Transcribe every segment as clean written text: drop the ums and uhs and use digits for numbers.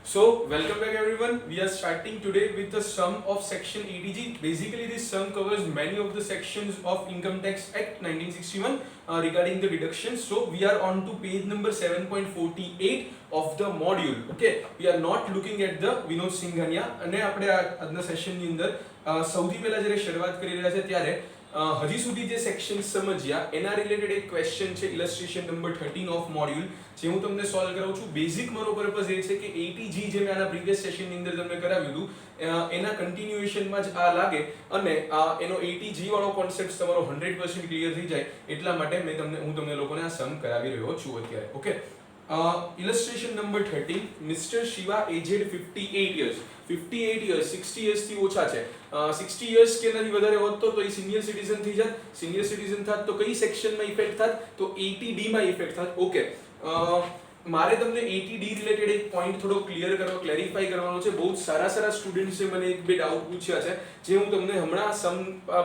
So, welcome back everyone. We are starting today with the sum of section ATG. Basically, this sum covers many of the sections of Income Tax Act 1961 regarding the deductions. So, we are on to page number 7.48 of the module. Okay, we are not looking at the Vinod Singhania અને આપણે આજના સેશનની અંદર સૌથી પહેલા જ્યારે શરૂઆત કરી રહ્યા છે ત્યારે હજી સુધી જે સેક્શન સમજ્યા એના રિલેટેડ એક ક્વેશ્ચન છે ઇલસ્ટ્રેશન નંબર 13 ઓફ મોડ્યુલ જે હું તમને સોલ્વ કરાવું છું. બેઝિક મારો પર્પઝ એ છે કે એટીજી જે મેં આના પ્રીવિયસ સેશનની અંદર તમને કરાવ્યું હતું એના કન્ટિન્યુએશનમાં જ આ લાગે અને એનો એટીજી વાળો કોન્સેપ્ટ તમારો 100% ક્લિયર થઈ જાય એટલા માટે હું તમને લોકોને આ સમ કરાવી રહ્યો છું અત્યારે. Okay, illustration number 13. Mr. Shiva aged 58 years. 58 years 60 years થી ઓછા છે. 60 years કે નથી વધારે હોત તો એ સિનિયર સિટીઝન થઈ જાત. સિનિયર સિટીઝન થાત તો કઈ સેક્શનમાં ઇફેક્ટ થાત? તો 80D માં ઇફેક્ટ થાત. ઓકે, મારે તમને 80D રિલેટેડ એક પોઈન્ટ થોડો ક્લેરિફાઈ કરવાનો છે. બહુ સારા સ્ટુડન્ટ્સે મને એક બે ડાઉટ પૂછ્યા છે જે હું તમને હમણાં સમ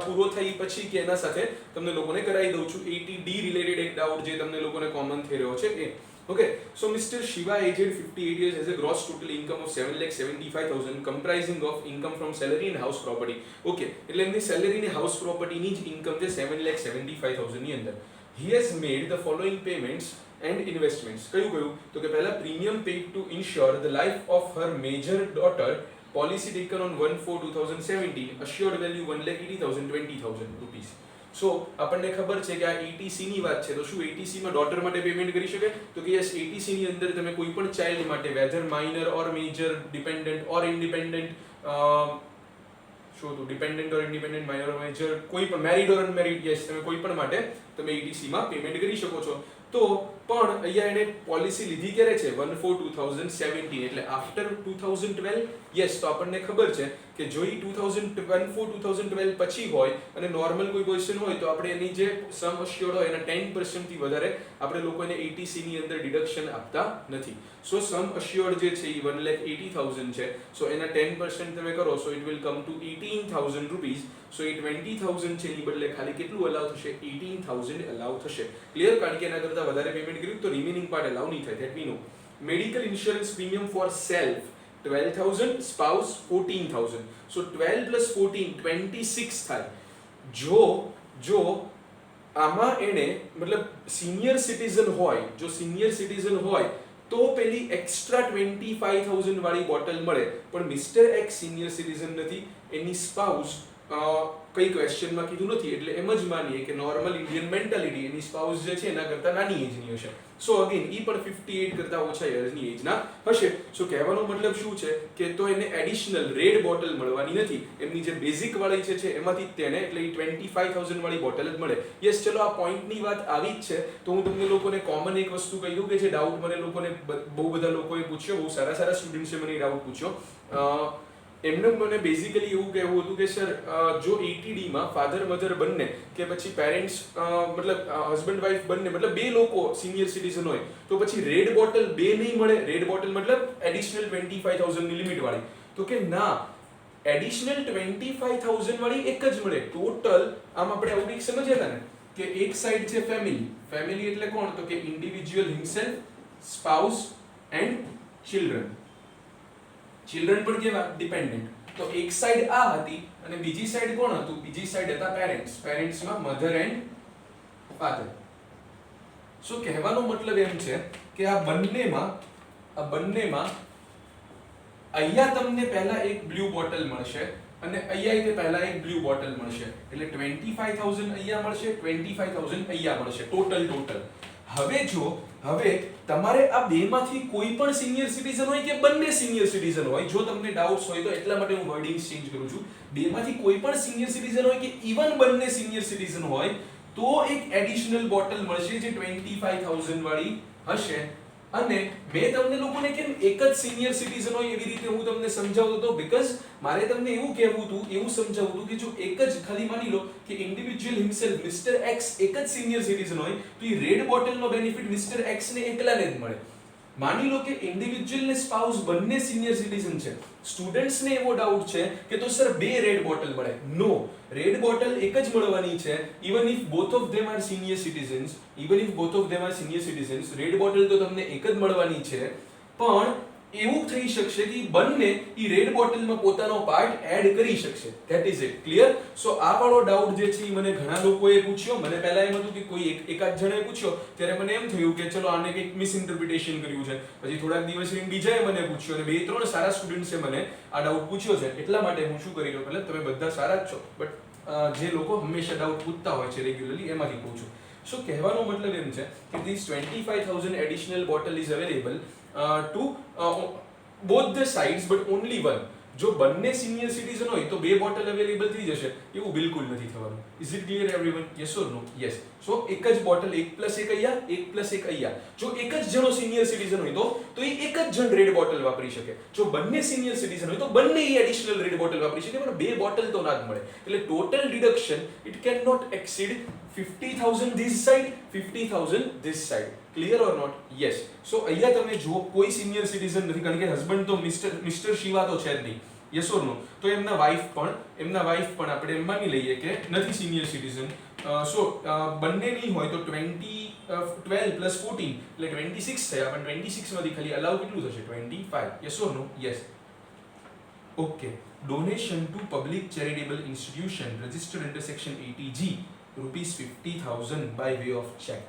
પૂરો થઈ પછી કે એના સાથે તમને લોકોને કરાવી દઉં છું. 80D રિલેટેડ એક ડાઉટ જે તમને લોકોને કોમન થઈ રહ્યો છે એ. Okay, so Mr. Shiva aged 58 years has a gross total income of 7,75,000 comprising of income from salary and house property. Okay, એટલે એમની સેલરી અને હાઉસ પ્રોપર્ટીની જ ઇન્કમ છે 7,75,000 ની અંદર. He has made the following payments and investments. કયું તો કે પહેલા premium paid to insure the life of her major daughter, policy taken on 1/4/2017, assured value 1,80,000, 20,000 rupees. સો આપણને ખબર છે કે આ એટીસી ની વાત છે તો શું એટીસી માં ડોટર માટે પેમેન્ટ કરી શકે? તો કે યસ, એટીસી ની અંદર તમે કોઈ પણ ચાઇલ્ડ માટે વેધર માઇનર ઓર મેજર, ડિપેન્ડન્ટ ઓર ઇન્ડિપેન્ડન્ટ, શું તો ડિપેન્ડન્ટ ઓર ઇન્ડિપેન્ડન્ટ, માઇનર ઓર મેજર, કોઈ પણ મેરિડ ઓર અનમેરિડ, યસ તમે કોઈ પણ માટે તમે એટીસી માં પેમેન્ટ કરી શકો છો. તો પણ અહીંયા એને પોલિસી લીધી ક્યારે છે? 1/4/2017 એટલે આફ્ટર 2012. યસ, તો આપણને ખબર છે કે જો એ 1/4/2012 પછી હોય અને નોર્મલ કોઈ પોઝિશન હોય તો આપણે એની જે સમ અશ્યોર્ડ હોય એના 10% થી વધારે આપણે લોકો એને એટીસી ની અંદર ડિડક્શન આપતા નથી. સો સમ અશ્યોર્ડ જે છે એ 1,80,000 છે. સો એના 10% તમે કરો so it will come to 18,000 rupees. So એ 20,000 છે એની બદલે ખાલી કેટલું અલાઉ થશે? 18,000 અલાઉ થશે. ક્લિયર? કારણ કે એના કરતા વધારે પેમેન્ટ કર્યું તો રિમેનિંગ પાર્ટ અલાઉ નહીં થાય. That we know. Medical insurance premium for self 12,000, spouse 14,000. So 12 plus 14 26 થાય. જો આમાં એને મતલબ સિનિયર સિટીઝન હોય, જો સિનિયર સિટીઝન હોય તો પેલી એક્સ્ટ્રા 25,000 વાળી બોટલ મળે. પણ મિસ્ટર એક્સ સિનિયર સિટીઝન નથી, એની સ્પાઉસ કઈ ક્વેશ્ચનમાં કીધું નથી એટલે એમ જ માનીએ કે નોર્મલ ઇન્ડિયન મેન્ટાલિટી એની સ્પાઉસ જે છે એના કરતા નાની એજની હશે. સો અગેન ઈ પણ 58 કરતા ઓછા યર્સની એજના હશે. સો કહેવાનો મતલબ શું છે કે તો એને એડિશનલ રેડ બોટલ મળવાની નથી. એમની જે બેઝિક વાળી છે એમાંથી તેને એટલે 25,000 વાળી બોટલ જ મળે. યસ, ચલો આ પોઈન્ટની વાત આવી જ છે તો હું તમને લોકોને કોમન એક વસ્તુ કહી દઉં કે જે ડાઉટ મને લોકોને બહુ બધા લોકોએ પૂછ્યો, બહુ સારા સ્ટુડન્ટ્સે મને ડાઉટ પૂછ્યો. એમને મને બેઝિકલી એવું કહેવું હતું કે સર જો એટીડી માં ફાધર મધર બંને કે પછી પેરેન્ટ્સ મતલબ હસબન્ડ વાઈફ બંને મતલબ બે લોકો સિનિયર સિટીઝન હોય તો પછી રેડ બોટલ બે નહીં મળે. રેડ બોટલ મતલબ એડિશનલ 25,000 ની લિમિટ વાળી. તો કે ના, એડિશનલ 25,000 વાળી એક જ મળે. ટોટલ આમ આપણે આવું કંઈક સમજ્યા હતા ને કે એક સાઈડ છે ફેમિલી એટલે કોણ? તો કે individual himself, spouse and children. Children પણ કેવા? ડિપેન્ડન્ટ. તો એક સાઈડ આ હતી અને બીજી સાઈડ કોણ હતું? બીજી સાઈડ હતા પેરેન્ટ્સમાં મધર એન્ડ ફાધર. સો કહેવાનો મતલબ એમ છે કે આ બંનેમાં અહીંયા તમને પહેલા એક બ્લુ બોટલ મળશે અને અહીંયા તે પહેલા એક બ્લુ બોટલ મળશે એટલે 25,000 અહીંયા મળશે, 25,000 અહીંયા મળશે ટોટલ. હવે તમારે આ બેમાંથી કોઈ પણ સિનિયર સિટીઝન હોય કે બંને સિનિયર સિટીઝન હોય, જો તમને ડાઉટ્સ હોય તો એટલા માટે હું વર્ડિંગ્સ ચેન્જ કરું છું. બેમાંથી કોઈ પણ સિનિયર સિટીઝન હોય કે ઇવન બંને સિનિયર સિટીઝન હોય તો એક એડિશનલ બોટલ મળશે જે 25,000 વાળી હશે. અને મેં તમને લોકોને કેમ એક જ સિનિયર સિટીઝન હોય એવી રીતે હું તમને સમજાવતો હતો બીકોઝ મારે તમને એવું સમજાવવું હતું કે જો એક જ ખાલી માની લો કે ઇન્ડિવિજ્યુઅલ હિમસેલ્ફ મિસ્ટર એક્સ એક જ સિનિયર સિટીઝન હોય તો એ રેડ બોટલનો બેનિફિટ મિસ્ટર એક્સ ને એકલાને જ મળે. માની લો કે ઇન્ડિવિજ્યુઅલ ને સ્પાઉસ બંને સિનિયર સિટીઝન છે. સ્ટુડન્ટ્સ ને એવો ડાઉટ છે કે તો સર બે રેડ બોટલ મળે. નો, રેડ બોટલ એક જ મળવાની છે even if both of them are senior citizens. Red bottle તો તમને એક જ મળવાની છે પણ એવું થઈ શકશે કે બંને ઈ રેડ બોટલમાં પોતાનો પાર્ટ એડ કરી શકશે. That is it. ક્લિયર? સો આ વાળો ડાઉટ જે છે ઈ મને ઘણા લોકોએ પૂછ્યો. મને પહેલા એમ હતું કે કોઈ એકાદ જણાએ પૂછ્યો ત્યારે મને એમ થયું કે ચલો આને કંઈક મિસઇન્ટરપ્રિટેશન કર્યું છે. પછી થોડાક દિવસ રહીને બીજાએ મને પૂછ્યો અને બે ત્રણ સારા સ્ટુડન્ટ્સે મને આ ડાઉટ પૂછ્યો છે. એટલા માટે હું શું કરી રહ્યો, એટલે તમે બધા સારા જ છો, બટ જે લોકો હંમેશા ડાઉટ પૂછતા હોય છે રેગ્યુલરલી એમાંથી કહું છું. સો કહેવાનો મતલબ એમ છે કે this 25,000 additional bottle is available to both the sides but only one. જો બંને સિનિયર સિટીઝન હોય તો બે બોટલ અવેલેબલ થઈ જશે, એવું બિલકુલ નથી થવાનું. Is it clear everyone? Yes or no? Yes. So એક જ બોટલ, 1+1 અહીંયા, 1+1 અહીંયા. જો એક જ જણો સિનિયર સિટીઝન હોય તો એ એક જ જણ રેડ બોટલ વાપરી શકે. જો બંને સિનિયર સિટીઝન હોય તો બંને એડિશનલ રેડ બોટલ વાપરી શકે, પણ બે બોટલ તો ના જ મળે. એટલે total deduction it can not exceed 50,000 this side, 50,000 this side. Clear or not? Yes. So અહીંયા તમે જુઓ કોઈ સિનિયર સિટીઝન નથી, કારણ કે હસબન્ડ તો મિસ્ટર શિવા તો છે જ નહીં. Yes or no? તો એમના વાઇફ પણ આપણે એમ માની લઈએ કે નથી સિનિયર સિટીઝન. સો બંને નહીં હોય તો 12 + 14 એટલે 26 થયા, પણ 26 માંથી ખાલી અલાઉ કેટલું થશે? 25. Yes or no? Yes. Okay. Donation to public charitable institution registered under section 80G ₹50,000 by way of cheque.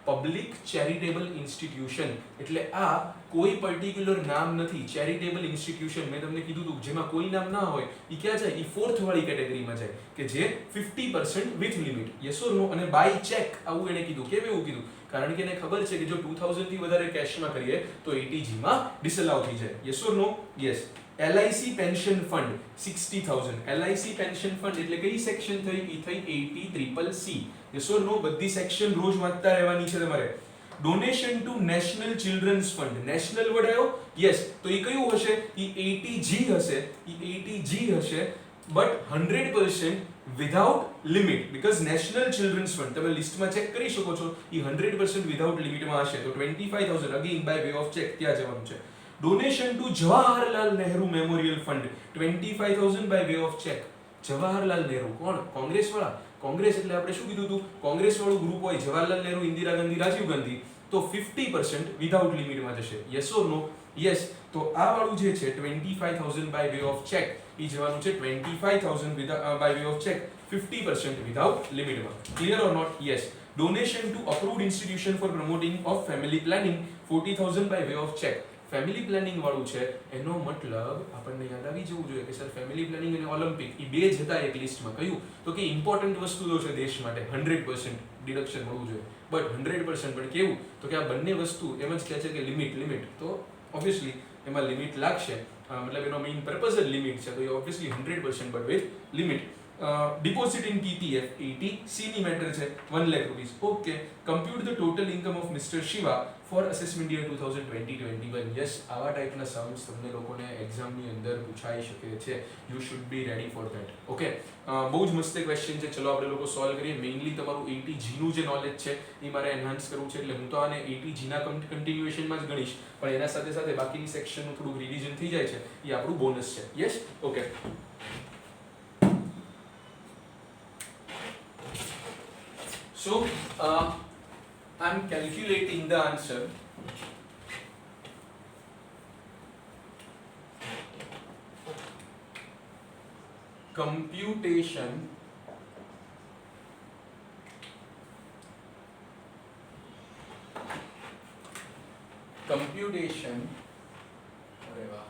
Public charitable institution એટલે આ કોઈ પર્ટિક્યુલર નામ નથી. ચેરિટેબલ ઇન્સ્ટિટ્યુશન મેં તમને કીધું હતું જેમાં કોઈ નામ ના હોય ઈ ક્યાં જાય? ઈ ફોર્થ વાળી કેટેગરીમાં જાય કે જે 50% વિથ લિમિટ. યસ ઓર નો? અને બાય ચેક આવું એને કીધું. કેમ એવું કીધું? કારણ કે એને ખબર છે કે જો 2000 થી વધારે કેશમાં કરીએ તો 80G માં ડિસઅલાઉ થઈ જાય. Yes or no? Yes. LIC pension fund 60,000. LIC pension fund એટલે કઈ સેક્શન થઈ? ઈ થઈ 80CCC. Yes or no? બધી સેક્શન રોજ વાંચતા રહેવાની છે તમારે. Donation to national children's fund. National word આવ્યો? યસ. તો ઈ કયું હશે? ઈ 80G હશે. ઈ 80G હશે, but 100% without limit, because national children's fund તમે લિસ્ટમાં ચેક કરી શકો છો, ઈ 100% વિધાઉટ લિમિટમાં હશે. તો 25,000 again by way of cheque ત્યાં જવાનું છે. Donation to Jawaharlal Nehru memorial fund 25,000 by way of cheque. Jawaharlal Nehru કોણ? કોંગ્રેસ વાળા. કોંગ્રેસ એટલે આપણે શું કીધું હતું? કોંગ્રેસ વાળું ગ્રુપ હોય, જવાહરલાલ નહેરુ, ઇન્દિરા ગાંધી, રાજીવ ગાંધી, તો 50% વિધાઉટ લિમિટમાં જશે. Yes or no? યસ. તો આ વાળું જે છે 25,000 બાય વે ઓફ ચેક ઈ જવાનું છે 25,000 by way of cheque 50% without લિમિટમાં. Clear or not? Yes. Donation to approved institution for promoting of family planning 40,000 by way of cheque. Family planning વાળું છે એનો મતલબ આપણને યાદ આવી જવું જોઈએ કે સર ફેમિલી પ્લાનિંગ અને ઓલિમ્પિક એ બે જ હતા એક લિસ્ટમાં. કયું? તો કે ઇમ્પોર્ટન્ટ વસ્તુ તો છે દેશ માટે, 100% ડિડક્શન મળવું જોઈએ, બટ 100% પણ કેવું? તો કે આ બંને વસ્તુ એમ જ કહે છે કે લિમિટ. તો ઓબ્વિયસલી એમાં લિમિટ લાગશે, મતલબ એનો મેઇન પર્પઝ જ લિમિટ છે, તો એ obviously 100% but with limit. Deposit in PPF 80C ની મેટર છે, 1 lakh rupees. Okay. Compute the total income of mister Shiva for assessment year 2020-21. Yes, આવા ટાઈપના સમ્સ તમને લોકોને એક્ઝામની અંદર પૂછાઈ શકે છે. You should be ready for that. Okay. બહુ જ મસ્ત ક્વેશ્ચન છે. ચલો આપણે લોકો સોલ્વ કરીએ. મેઇનલી તમારું 80G નું જે નોલેજ છે એ મારે એનહાન્સ કરવું છે, એટલે હું તો આને 80G ના કન્ટિન્યુએશનમાં જ ગણીશ, પણ એના સાથે સાથે બાકીની સેક્શનનું થોડું રિવિઝન થઈ જાય છે, એ આપણું બોનસ છે. Yes? Okay. So, I'm calculating the answer. Computation अरे वाह,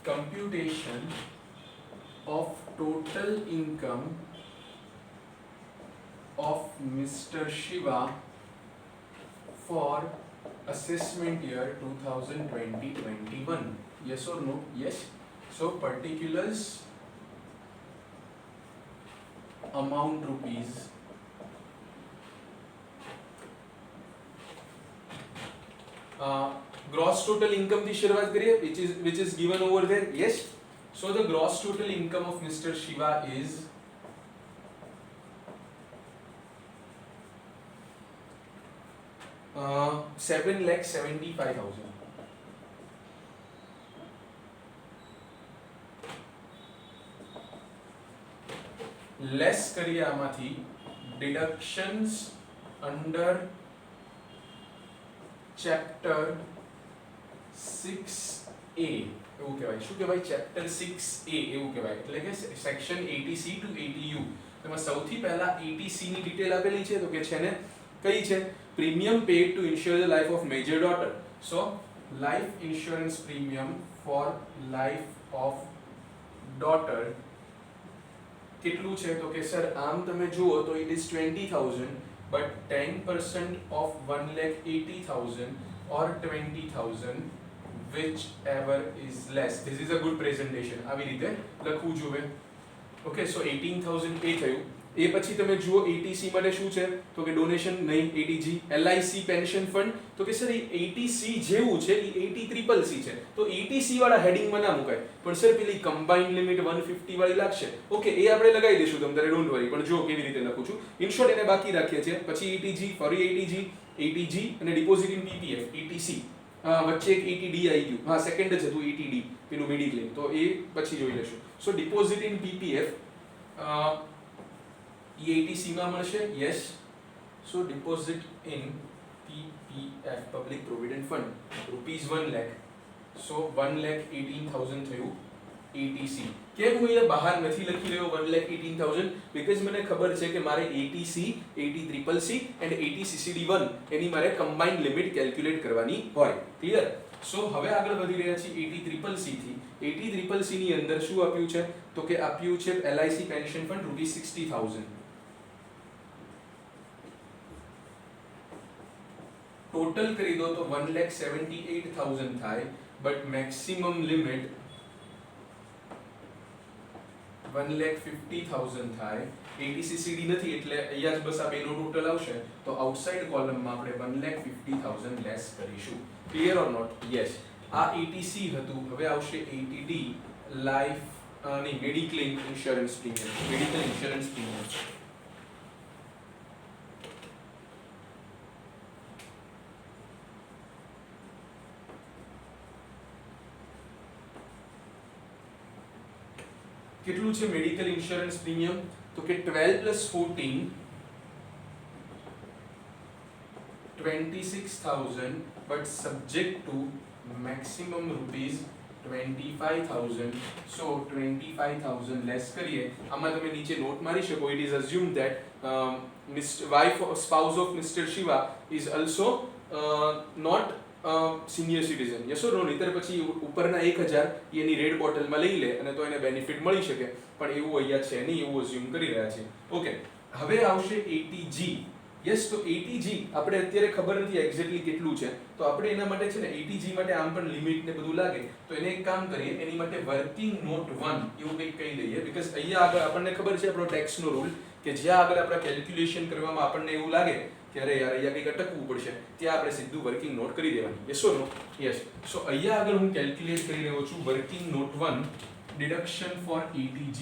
computation of total income of Mr. Shiva for assessment year 2020-21. Yes or no? Yes. So particulars amount rupees gross total income થી શરૂઆત કરીએ, which is given over there. Yes. So the gross total income of Mr. Shiva is 7,75,000. Less કરીએ આમાંથી deductions under chapter 6A એવું કહેવાય. શું કહેવાય? Chapter 6A એવું કહેવાય. એટલે કે સેક્શન 80C ટુ 80U. તેમાં સૌથી પહેલા 80C ની ડિટેલ આપેલી છે તો કે છે ને કઈ છે? Premium paid to insure the life of major daughter. So life insurance premium for life of daughter કેટલું છે? તો કે સર આમ તમે જુઓ તો it is 20,000 but 10% of 1,80,000 or 20,000 whichever is less. This is a good presentation. આવી રીતે લખવું જોઈએ. ઓકે, સો 18,000 એ થયું. એ પછી તમે જુઓ 80C માટે શું છે? તો કે ડોનેશન નહીં, ATG. LIC પેન્શન ફંડ તો કે સર એ 80C જેવું છે, એ 80CCC છે. તો 80C વાળા હેડિંગમાં ના મુકાય. પણ સર પેલી કમ્બાઇન્ડ લિમિટ 150 વાળી લાગશે. ઓકે, એ આપણે લગાવી દઈશું તમને, ડોન્ટ વરી. પણ જો કેવી રીતે લખું છું. ઇન શોર્ટ એને બાકી રાખીએ છીએ. પછી ATG, ફરી ATG અને ડિપોઝિટ ઇન PPF, ETC. વચ્ચે એક ETD આવી ગયું. હા, સેકન્ડ જ હતું ETD, પેલું મેડિક્લેમ. તો એ પછી જોઈ લેશું. So deposit in PPF EATC માં મળશે. Yes. So deposit in PPF, public provident fund, ₹1 lakh. So 1,18,000 થયું ATC. કેમ હું અહીંયા બહાર નથી લખી રહ્યો 1,18,000? બીકોઝ મને ખબર છે કે મારે ATC, 80CCC એન્ડ 80CCD1 એની મારે કમ્બાઇન્ડ લિમિટ કેલ્ક્યુલેટ કરવાની હોય. ક્લિયર? સો હવે આગળ વધી રહ્યા છીએ 80CCC થી. 80CCC ની અંદર શું આપ્યું છે? તો કે આપ્યું છે LIC પેન્શન ફંડ ₹60,000. ટોટલ કરી દો તો 1,78,000 થાય, બટ મેક્સિમમ લિમિટ 1,50,000 થાય. 80CCD નથી એટલે અહીંયા જ બસ આ બેનો ટોટલ આવશે. તો આઉટસાઇડ કોલમમાં આપણે 1,50,000 લેસ કરીશું. Clear or not? યસ. આ ATC હતું. હવે આવશે ATD, લાઈફ નહીં, mediclaim insurance premium, medical insurance premium. કેટલું છે મેડિકલ ઇન્સ્યોરન્સ પ્રીમિયમ? તો કે 12 + 14 26,000 but subject to maximum ₹25,000. so 25,000 less કરીએ. આમાં તમે નીચે નોટ મારી શકો. it is assumed that spouse of Mr. Shiva is also not senior citizen. Yes or no? નહીતર પછી ઉપરના 1,000 એની રેડ બોટલમાં લઈ લે અને તો એને બેનિફિટ મળી શકે. પણ એવું અહીંયા છે નહીં, એવું અઝ્યુમ કરી રહ્યા છે. ઓકે, હવે આવશે ATG. યસ, તો ATG આપણે અત્યારે ખબર નથી એક્ઝેક્ટલી કેટલું છે. તો આપણે એના માટે છે ને ATG માટે આમ પણ લિમિટ ને બધું લાગે. તો એને એક કામ કરીએ, એની માટે વર્કિંગ નોટ 1 એવું કંઈક કહી દઈએ. બીકોઝ અહીંયા આગળ આપણને ખબર છે આપણો ટેક્સનો રૂલ કે જ્યાં આગળ આપણે કેલ્ક્યુલેશન કરવામાં આપણને એવું લાગે કે અરે યાર અહીંયા કંઈક અટકવું પડશે, ત્યાં આપણે સીધું વર્કિંગ નોટ કરી દેવાની. Yes or no? યસ. સો અહીંયા આગળ હું કેલ્ક્યુલેટ કરી રહ્યો છું working note 1, deduction for ATG.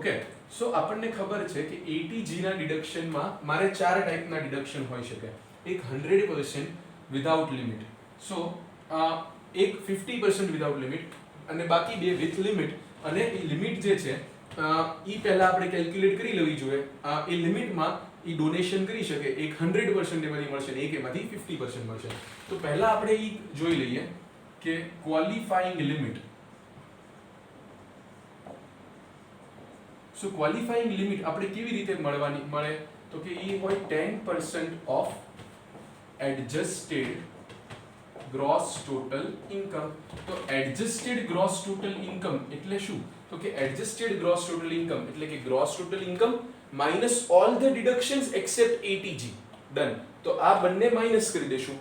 Okay, so આપણને ખબર છે કે ATG ના ડિડક્શનમાં મારે 4 ટાઈપના ડિડક્શન હોઈ શકે. એક 100% વિધાઉટ લિમિટ, સો એક 50% વિધાઉટ લિમિટ અને બાકી બે વિથ લિમિટ. અને એ લિમિટ જે છે એ પહેલા આપણે કેલ્ક્યુલેટ કરી લેવી જોઈએ. એ લિમિટમાં એ ડોનેશન કરી શકે. એક 100% એમાંથી મળશે ને એક એમાંથી 50% મળશે. તો પહેલા આપણે એ જોઈ લઈએ કે ક્વોલિફાઈંગ લિમિટ. સો ક્વોલિફાઈંગ લિમિટ આપણે કેવી રીતે મળે? તો કે એ હોય 10% of adjusted gross total income. તો એડજસ્ટેડ ગ્રોસ ટોટલ ઇન્કમ એટલે શું? તો કે એડજસ્ટેડ ગ્રોસ ટોટલ ઇન્કમ એટલે કે gross total income minus all the deductions except ATG. Done. તો આ બંને માઇનસ કરી દેશું.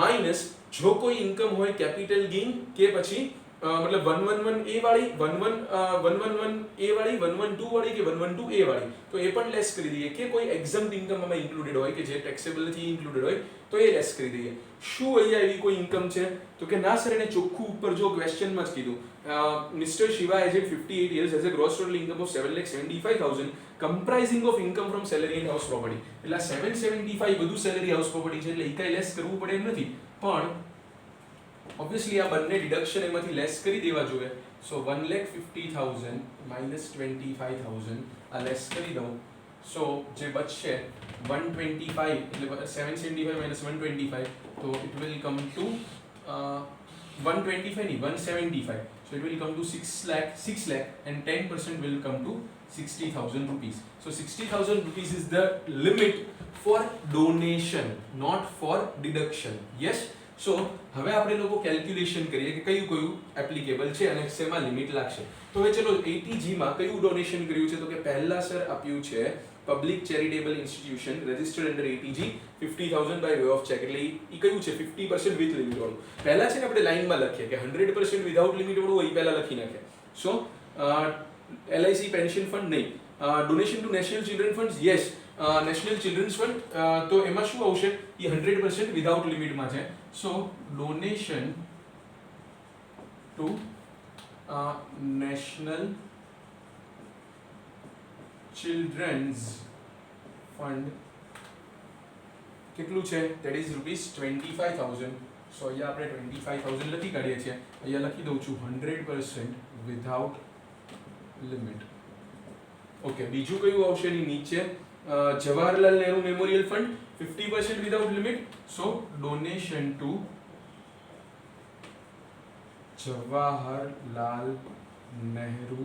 માઇનસ જો કોઈ ઇન્કમ હોય કેપિટલ ગેઇન કે પછી મતલબ 111A વાળી, 111A વાળી, 112 વાળી કે 112A વાળી, તો એ પણ લેસ કરી દઈએ. કે કોઈ એક્ઝમ્પ્ટ ઇન્કમ આમાં ઇન્ક્લુડેડ હોય કે જે ટેક્સેબલ નથી ઇન્ક્લુડેડ હોય તો એ લેસ કરી દઈએ. શું અહીંયા એવી કોઈ ઇન્કમ છે? તો કે ના સર, એને ચોખ્ખું ઉપર જો ક્વેશ્ચનમાં જ કીધું mister Shiva aged 58 years has a gross total income of 7,75,000 comprising of income from salary and house property. એટલે 775 બધું સેલરી હાઉસ પ્રોપર્ટી છે એટલે એ કઈ લેસ કરવું પડે એમ નથી. પણ ઓબ્વિયસલી આ બંને ડિડક્શન એમાંથી લેસ કરી દેવા જોઈએ. સો 1,50,000 માઇનસ 25,000 આ લેસ કરી દઉં. સો જે બચશે 125 એટલે 775 માઇનસ 125, તો ઇટ વિલ કમ ટુ 125 નહીં 175. So it will come to 6 lakh and 10% will come to 60,000 rupees. So 60,000 rupees is the limit for donation, not for deduction. Yes? So હવે આપણે લોકો કેલ્ક્યુલેશન કરીએ કે કયું કયું એપ્લિકેબલ છે અને શેમાં લિમિટ લાગશે. તો હવે ચલો 80G માં કયું ડોનેશન કર્યું છે, તો કે પહેલા સર આપ્યું છે public charitable institution registered under 80G 50,000 by way of cheque. એટલે ઈ કયું છે 50% વિથ લિમિટ વાળું. પહેલા છે ને આપણે લાઈનમાં લખીએ કે 100% વિધાઉટ લિમિટ વાળું હોય પહેલા લખી નાખે. સો LIC પેન્શન ફંડ નહીં. Donation to national children funds yes, national children's fund. તો એમાં શું આવશે, એ 100% વિધાઉટ લિમિટમાં છે. So donation to national children's fund કેટલું છે, ધેટ ઇઝ ₹25,000. સો અહીંયા આપણે 25,000 લખી કાઢીએ છીએ. અહીંયા લખી દઉં છું 100% વિધાઉટ લિમિટ. ઓકે, બીજું કયું આવશે એની નીચે, Jawaharlal Nehru memorial fund 50% without limit. So donation to Jawaharlal Nehru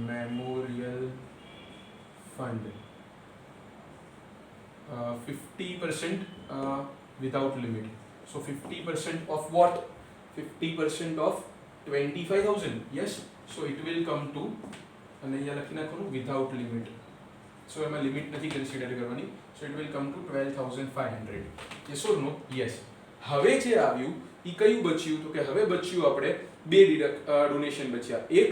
memorial fund 50% without limit. So 50% of what? 50% of 25,000. Yes. So it will come to, અને અહીંયા લખી નાખવાનું without limit. So એમાં લિમિટ નથી કન્સિડર કરવાની. So it will come to 12,500. Yes or no? Yes. હવે જે આવ્યું એ કયું બચ્યું, તો કે હવે બચ્યું આપણે બે ડોનેશન બચ્યા. એક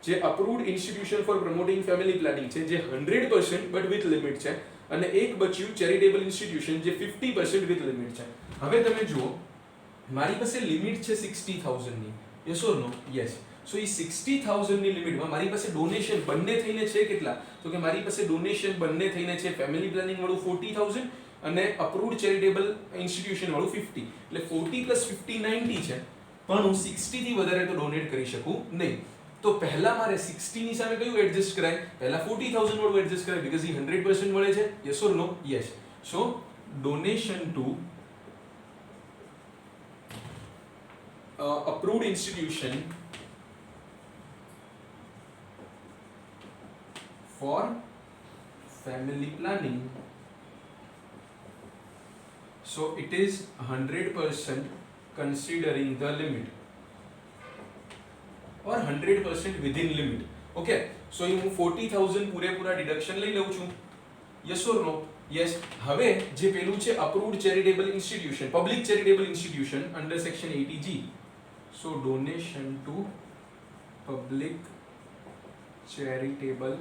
જે approved institution for promoting family planning છે જે 100% બટ વિથ લિમિટ છે, અને એક બચ્યું ચેરિટેબલ ઇન્સ્ટિટ્યુશન જે 50% વિથ લિમિટ છે. હવે તમે જુઓ મારી પાસે લિમિટ છે 60,000 ની. Yes or no? યસ. સો એ 60,000 ની લિમિટમાં મારી પાસે ડોનેશન બંને થઈને છે કેટલા, તો કે મારી પાસે ડોનેશન બંને થઈને છે ફેમિલી પ્લાનિંગ વાળું 40,000 અને અપ્રુવડ ચેરિટેબલ ઇન્સ્ટિટ્યુશન વાળું 50. એટલે 40 + 50 90 છે, પણ હું 60 થી વધારે તો ડોનેટ કરી શકું નહીં. તો પહેલા મારે 60 ની સામે કયું એડજસ્ટ કરાય, પહેલા 40,000 વાળું એડજસ્ટ કરાય બીકોઝ એ 100% મળે છે. Yes or no? Yes. So donation to approved institution for family planning, so it is 100% considering the limit or 100% within limit. Okay, so હું 40,000 પૂરેપૂરા ડિડક્શન લઈ લઉં છું. Yes or no? યસ. હવે જે પેલું છે approved charitable institution, public charitable institution under section 80G, so donation to public charitable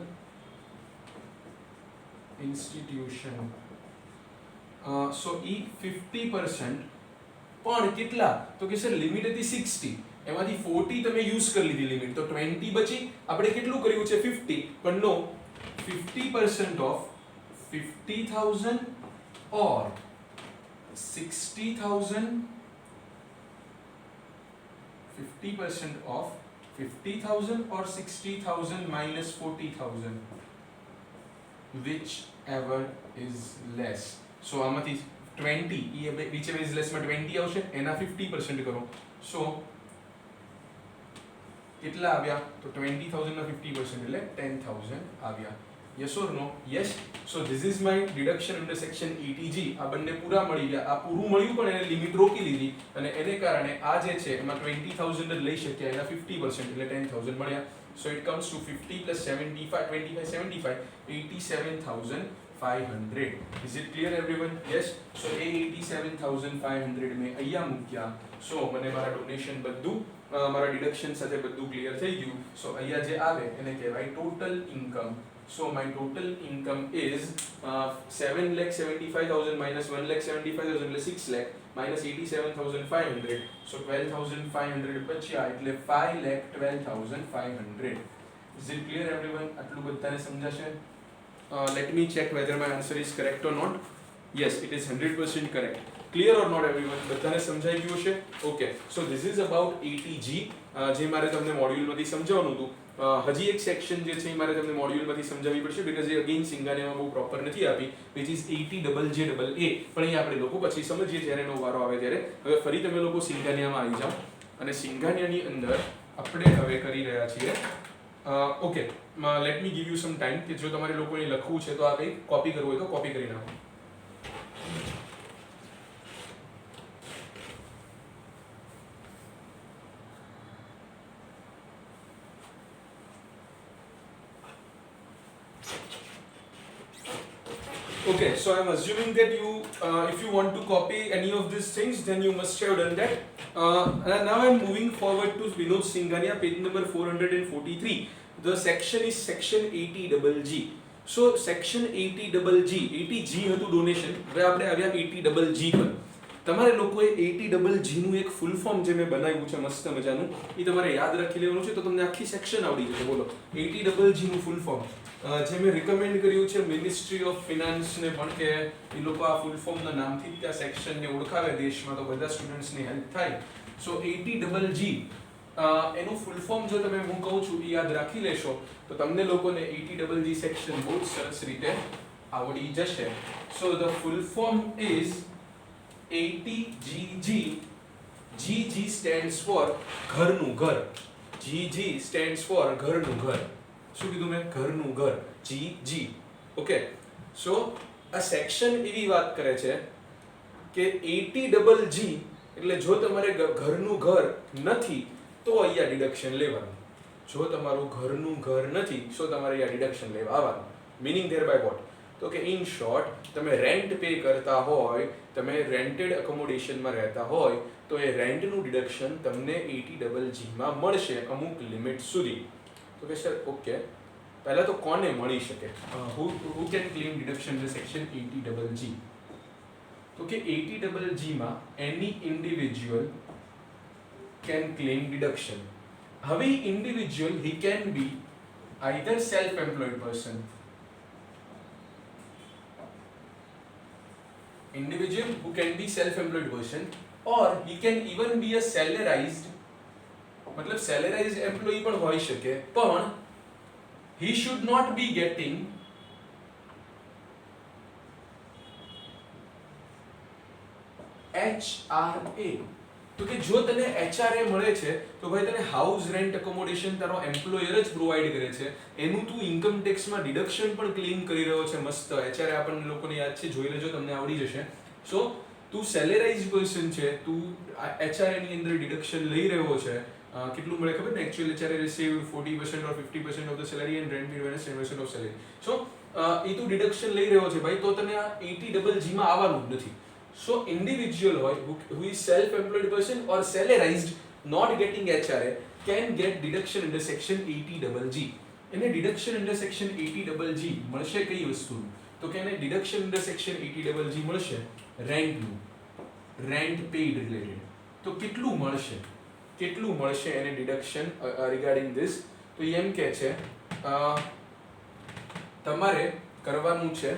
institution. So e 50%, પણ કેટલા, તો કે સર લિમિટ હતી 60, એમાંથી 40 તમે યુઝ કરી લીધી લિમિટ, તો 20 બચી. આપણે કેટલું કર્યું છે 50, પણ નો 50% of 50,000 or 60,000, 50% of 50,000 or 60,000 minus 40,000, whichever is less. So આમાંથી 20 એ whichever is less માં 20 આવશે, એના 50% કરો. સો કેટલા આવ્યા, તો 20,000 ના 50% એટલે 10,000 આવ્યા. Yes or no? Yes. So this is my deduction under section 80G. આ બંને પૂરા મળી ગયા. આ પૂરું મળ્યું પણ એને લિમિટ રોકી લીધી, અને એને કારણે આ જે છે એમાં 20,000 જ લઈ શક્યા, એના 50% એટલે 10,000 મળ્યા. So it comes to 50 plus 75, 25, 75, 87,500. Is it clear everyone? Yes. So એ 87,500 મેં અહીંયા મૂક્યા. So મને મારા ડોનેશન બધું મારા ડિડક્શન સાથે બધું ક્લિયર થઈ ગયું. So અહીંયા જે આવે એને કહેવાય total income. So my total income is 7,75,000 minus 1,75,000 એટલે 6 lakh minus 87,500. So 12,500 બચ્યા એટલે 5,12,500. Is it clear everyone? આટલું બધાને સમજાશે? Let me check whether my answer is correct or not. Yes, it is 100% correct. Clear or not everyone? બધાને સમજાઈ ગયું છે? Okay, so this is about ATG, જે મારે તમને મોડ્યુલમાંથી સમજાવવાનું હતું. હજી એક સેક્શન જે છે એ મારે તમને મોડ્યુલમાંથી સમજાવવી પડશે, બીકોઝ એ અગેન સિંગાનિયામાં બહુ પ્રોપર નથી આપી, વિચ ઇઝ ATJJA, પણ એ આપણે લોકો પછી સમજીએ જ્યારે એનો વારો આવે ત્યારે. હવે ફરી તમે લોકો સિંગાનિયામાં આવી જાઓ, અને સિંગાનિયાની અંદર આપણે હવે કરી રહ્યા છીએ okay, let me give you some time, કે જો તમારે લોકોને લખવું છે તો આ કંઈ કોપી કરવું હોય તો કોપી કરી નાખો. Okay, so I'm assuming that you, if you want to copy any of these things, then you must have done that. And now I'm moving forward to Vinod Singhania, page number 443. The section is section 80GG. So section 80GG, 80G હતું donation, હવે આપણે આવ્યા 80GG પર. તમારે લોકોએ 80GG નું એક full form જે મેં બનાવ્યું છે મસ્ત મજાનું, એ તમારે યાદ રાખી લેવાનું છે, તો તમને આખી સેક્શન આવડી જશે. બોલો 80GG નું ફૂલ ફોર્મ જે મેં રિકમેન્ડ કર્યું છે મિનિસ્ટ્રી ઓફ ફિનાન્સ ને પણ, કે એ લોકો આ ફૂલ ફોર્મના નામથી જ ત્યાં સેક્શનને ઓળખાવે દેશમાં, તો બધા સ્ટુડન્ટ્સને હેલ્પ થાય. સો 80GG એનું ફૂલ ફોર્મ જો તમે હું કહું છું એ યાદ રાખી લેશો તો તમને લોકોને 80GG સેક્શન બહુ જ સરસ રીતે આવડી જશે. So the full form is 80GG. GG stands for ઘરનું ઘર. GG stands for ઘરનું ઘર. શું કીધું મેં? ઘરનું ઘર. GG. ઓકે, સો આ સેક્શન એવી વાત કરે છે કે 80GG એટલે જો તમારે ઘરનું ઘર નથી તો અહીંયા ડિડક્શન લેવાનું. જો તમારું ઘરનું ઘર નથી તો તમારે અહીંયા ડિડક્શન લેવા આવવાનું. Meaning thereby what? તો કે ઇન શોર્ટ, તમે રેન્ટ પે કરતા હોય, તમે રેન્ટેડ એકોમોડેશનમાં રહેતા હોય, તો એ રેન્ટનું ડિડક્શન તમને 80GG માં મળશે અમુક લિમિટ સુધી. તો કે સર ઓકે, પહેલા તો કોને મળી શકે? Who can claim deduction in section 80GG? તો કે 80GG માં એની ઇન્ડિવિજ્યુઅલ કેન ક્લેમ ડિડક્શન. હવે individual he can be either self employed person, individual who can be self-employed person, or he can even be a salarized, मतलब salarized employee પણ હોઈ શકે, પણ he should not be getting HRA. તો કે જો તને HRA મળે છે તો ભાઈ તને હાઉસ રેન્ટ એકોમોડેશન તારો એમ્પ્લોયર જ પ્રોવાઈડ કરે છે, એનું તું ઇન્કમ ટેક્સમાં ડિડક્શન પણ ક્લેમ કરી રહ્યો છે. મસ્ત HRA આપણને લોકોને યાદ છે, જોઈ લેજો તમને આવડી જશે. સો તું સેલેરાઇઝ પર્સન છે, તું HRA ની અંદર ડિડક્શન લઈ રહ્યો છે. કેટલું મળે ખબર ને? Actual HRA receive 40% or 50% of the salary and rent paid minus 10% of salary. સો એ તું ડિડક્શન લઈ રહ્યો છે ભાઈ, તો તને આ 80GG માં આવવાનું જ નથી. So individual who is self-employed person or salarized not getting HRA can get deduction under section 80GG. એને deduction under section 80GG મળશે કઈ વસ્તુનું? તો કે એને deduction under section 80GG મળશે રેન્ટનું, રેન્ટ પેઇડ રિલેટેડ. તો કેટલું મળશે? કેટલું મળશે એને deduction regarding this? તો એમ કહે છે તમારે કરવાનું છે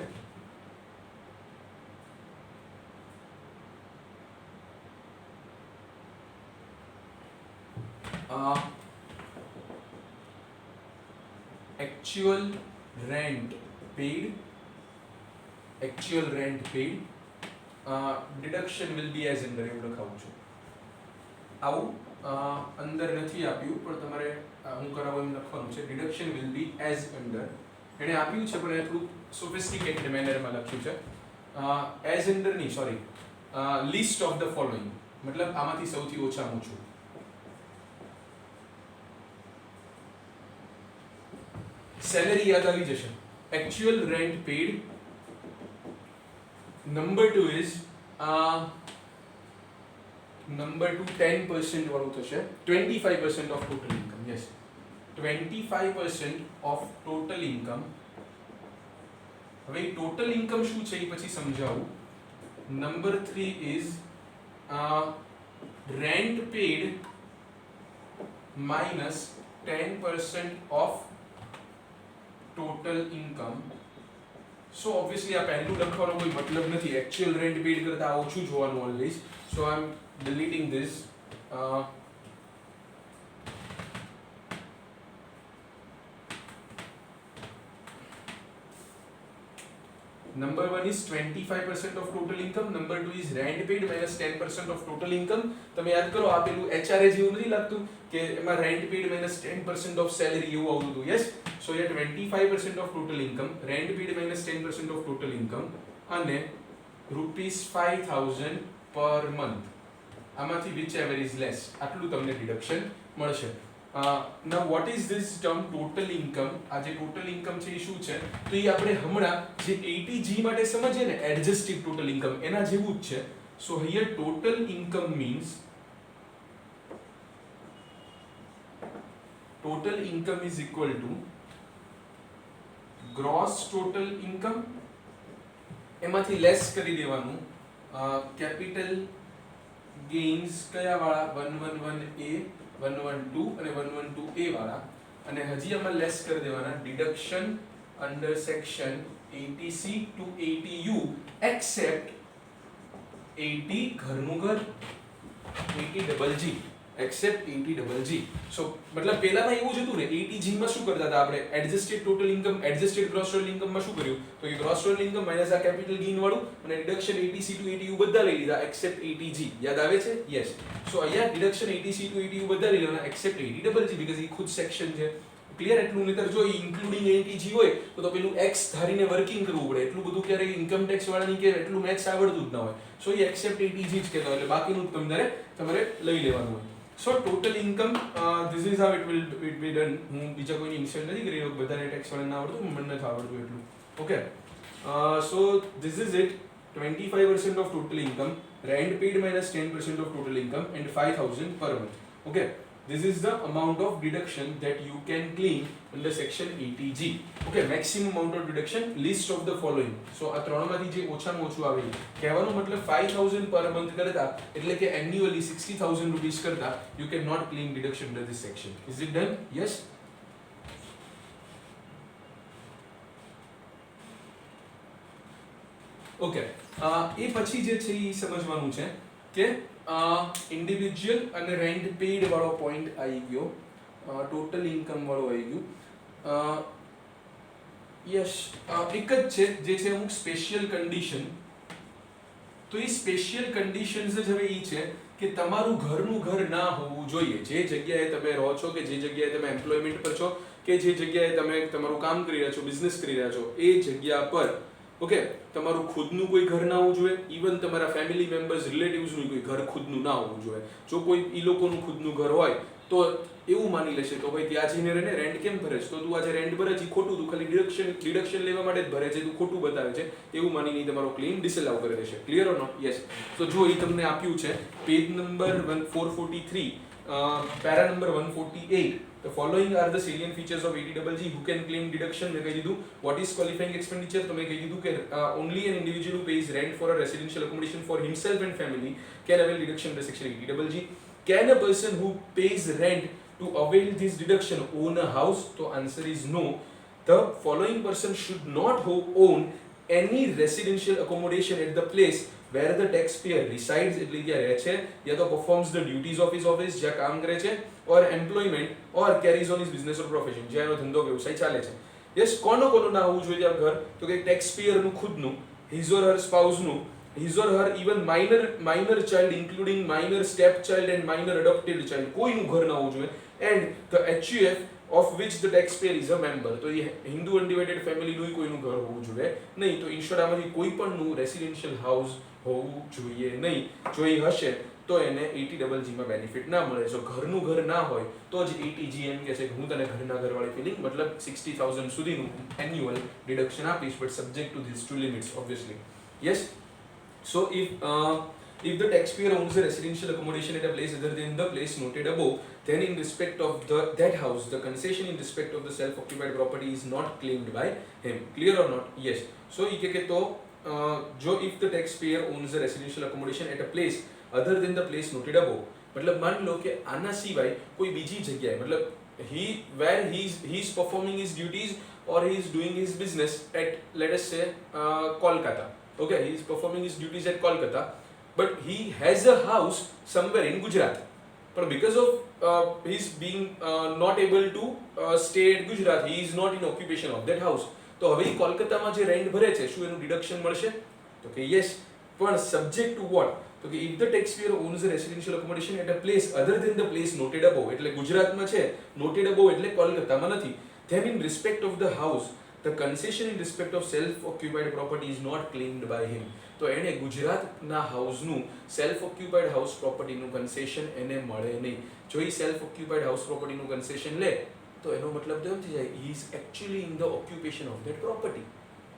actual rent paid, deduction will be as under. એવું લખાવું છું. આવું અંદર નથી આપ્યું પણ તમારે હું કરાવું એમ લખવાનું છે. deduction will be as under. એને આપ્યું છે પણ એને થોડું સોફિસ્ટિકેટેડ મેનરમાં લખ્યું છે. as under ની, sorry, list of the following, મતલબ આમાંથી સૌથી ઓછામાં ઓછું. સેલેરી યાદ આવી જશે. actual rent paid. number 2 is number 2 10% વાળું થશે. 25% of total income. yes, 25% of total income. હવે total income શું છે એ પછી સમજાવું. number 3 is rent paid minus 10% of total income. So obviously આ પહેલું લખવાનો કોઈ મતલબ નથી, એકચ્યુઅલ રેન્ટ પેડ કરતા ઓછું જોવાનું always. So I am deleting this. Number one is 25% of total income. Number two is rent paid minus 10% of total income. તમે યાદ કરો આ પેલું HRA જેવું નથી લાગતું કે એમાં rent paid minus 10% of salary એવું આવતું હતું. યસ. સો યે 25% of total income, rent paid minus 10% of total income અને ₹5000 per month. આમાંથી whichever is less આટલું તમને ડિડક્શન મળશે. now what is this term total income? આ જે total income છે એ શું છે? તો એ આપણે હમણાં જે 80G માટે સમજીએ ને adjusted total income એના જેવું જ છે. so here total income means total income is equal to gross total income, એમાંથી લેસ કરી દેવાનું capital gains કયા વાળા 111A 112 અને 112A વાળા, અને હજી આમાં લેસ કરી દેવાના deduction under section 80C to 80U except 80 ઘરનું ઘર 80GG except 80GG. સો મતલબ પહેલામાં એવું જ હતું ને 80G માં શું કરતા હતા આપણે adjusted total income adjusted gross total income માં શું કર્યું તો કે ગ્રોસ ટોટલ ઇન્કમ માઈનસ આ કેપિટલ ગેઇન વાળું અને ડિડક્શન 80C to 80U બધા લઈ લીધા except 80G. યાદ આવે છે? યસ. સો અહીંયા ડિડક્શન 80C to 80U બધા લઈ લેવાના except 80GG બીકોઝ એ ખુદ સેક્શન છે. ક્લિયર? એટલું નહીતર જો ઇન્ક્લુડિંગ 80G હોય તો પેલું x ધારીને વર્કિંગ કરવું પડે, એટલું બધું ક્યારે ઇન્કમ ટેક્સ વાળાની કે એટલું મેથ્સ આવડતું જ ના હોય. સો એ except 80G જ કહેતા હોય એટલે બાકીનું તમારે લઈ લેવાનું હોય. So total income, this is how it will be done. હું બીજા કોઈની ઇન્સલ્ટ નથી કરી રહ્યો, બધાને ટેક્સ વાળાને આવડતું, મને નથી આવડતું એટલું. Okay. So this is it. 25% of total income, rent paid minus 10% of total income and 5000 per month. Okay. This is the amount of deduction that you can claim under section 80G. Okay, maximum amount of deduction, list of the following. So આ ત્રણમાંથી જે ઓછામાં ઓછું આવે કહેવાનો મતલબ 5000 per month કરતા એટલે કે annually 60000 rupees કરતા you cannot claim deduction under this section. Is it done? Yes. Okay. એ પછી જે છે એ સમજવાનું છે કે ઇન્ડિવિજ્યુઅલ અને રેન્ટ પેડ વાળો પોઈન્ટ આવી ગયો, ટોટલ ઇન્કમ વાળો આવી ગયું. યસ, એક જ છે જે છે અમુક સ્પેશિયલ કન્ડિશન. તો એ સ્પેશિયલ કન્ડિશન્સ જ હવે એ છે કે તમારું ઘરનું ઘર ના હોવું જોઈએ. જે જગ્યાએ તમે રહો છો કે જે જગ્યાએ તમે એમ્પ્લોયમેન્ટ પર છો કે જે જગ્યાએ તમે તમારું કામ કરી રહ્યા છો, બિઝનેસ કરી રહ્યા છો, એ જગ્યા પર ઓકે તમારું ખુદનું કોઈ ઘર ના હોવું જોઈએ. ઇવન તમારા ફેમિલી મેમ્બર્સ રિલેટિવ્સનું કોઈ ઘર ખુદનું ના હોવું જોઈએ. જો કોઈ ઈ લોકોનું ખુદનું ઘર હોય તો એવું માની લેશે તો ભાઈ ત્યાં જઈને રહીને રેન્ટ કેમ ભરે છે, તો તું આજે રેન્ટ ભરે છે ખોટું, તું ખાલી ડિડક્શન લેવા માટે જ ભરે છે, તું ખોટું બતાવે છે, એવું માનીને તમારો ક્લેમ ડિસઅલાઉ કરી દેશે. Clear or not? યસ. તો જો એ તમને આપ્યું છે page number 443 para number 148. The following are the salient features of 80GG who can claim deduction. મેં કહી દીધું what is qualifying expenditure, તો મેં કહી દીધું કે only an individual who pays rent for a residential accommodation for himself and family can avail deduction under section 80GG. Can a person who pays rent to avail this deduction own a house? તો answer is no. The following person should not own any residential accommodation at the place where the taxpayer resides, એટલે કે રહે છે, યા તો performs the duties of his office, જ્યાં કામ કરે છે, or employment or carries on his business or profession, જ્યાં એનો ધંધો વ્યવસાય ચાલે છે. યસ, કોનો ના હોવું જોઈએ ત્યાં ઘર? તો કે taxpayer નું ખુદનું, his or her spouse નું, his or her even minor child including minor step child and minor adopted child, કોઈનું ઘર ના હોવું જોઈએ. and the HUF of which the taxpayer is a member, તો એ હિન્દુ અનડિવાઇડેડ ફેમિલીનું કોઈનું ઘર હોવું જોઈએ નહીં. તો ઇન્શોર્ટ આમાંથી કોઈ પણનું રેસિડેન્શિયલ હાઉસ હોવું જોઈએ નહીં. જો એ હશે તો એને 80GG માં બેનિફિટ ના મળે. જો ઘરનું ઘર ના હોય તો જ 80G એમ કહે છે કે હું તને ઘરના ઘરવાળી ફિલિંગ મતલબ 60000 સુધીનું એન્યુઅલ ડિડક્શન આપીશ, but subject to this two limits obviously. Yes. So if the taxpayer owns a residential accommodation at a place other than the place noted above, then in respect of that house, the concession in respect of the self-occupied property is not claimed by him. Clear or not? Yes. So જો if the taxpayer owns a residential accommodation at a place other than the place noted above, मतलब मान लो कि આના સિવાય કોઈ બીજી જગ્યાએ, मतलब he's performing his duties or he is doing his business at, let us say, Kolkata. Okay, he is performing his duties at Kolkata, but he has a house somewhere in Gujarat. But because of he's being not able to stay at Gujarat, he is not in occupation of that house. તો હવે કોલકાતામાં જે rent ભરે છે શું એનું deduction મળશે? તો કે યસ, પણ સબ્જેક્ટ ટુ વોટ? તો કે if the taxpayer owns a residential accommodation at a place other than the place noted above, એટલે ગુજરાતમાં છે, નોટેડ અબોવ એટલે કોલકાતામાં નથી, then in respect of the house the concession in respect of self occupied property is not claimed by him. તો એને ગુજરાતના હાઉસનું સેલ્ફ ઓક્યુપાઈડ હાઉસ પ્રોપર્ટીનું કન્સેશન એને મળે નહીં. જો એ સેલ્ફ ઓક્યુપાઈડ હાઉસ પ્રોપર્ટીનું કન્સેશન લે તો એનો મતલબ તો એમ થઈ જાય he is actually in the occupation of that property.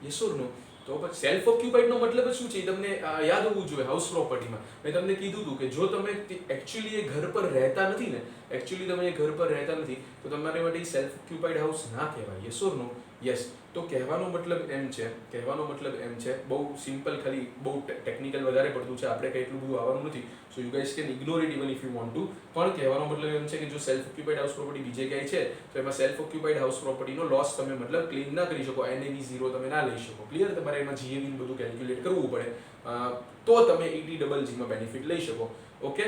Yes or no? તો પછી સેલ્ફ ઓક્યુપાઈડનો મતલબ શું છે તમને યાદ હોવું જોઈએ. હાઉસ પ્રોપર્ટીમાં મેં તમને કીધું હતું કે જો તમે એકચ્યુઅલી એ ઘર પર રહેતા નથી ને, એકચ્યુઅલી તમે એ ઘર પર રહેતા નથી તો તમારે માટે સેલ્ફ ઓક્યુપાઈડ હાઉસ ના કહેવાય. Yes or no? યસ. તો કહેવાનો મતલબ એમ છે, બહુ સિમ્પલ, ખાલી બહુ ટેકનિકલ વધારે પડતું છે, આપણે કંઈ એટલું બધું આવવાનું નથી, સો you guys can ignore it even if you want to. પણ કહેવાનો મતલબ એમ છે કે જો સેલ્ફ ઓક્યુપાઈડ હાઉસ પ્રોપર્ટી બીજે ક્યાંય છે તો એમાં સેલ્ફ ઓક્યુપાઈડ હાઉસ પ્રોપર્ટીનો લોસ તમે મતલબ ક્લેમ ના કરી શકો, NAV 0 તમે ના લઈ શકો. ક્લિયર? તમારે એમાં GAV બધું કેલ્ક્યુલેટ કરવું પડે તો તમે ETGGમાં બેનિફિટ લઈ શકો. ઓકે,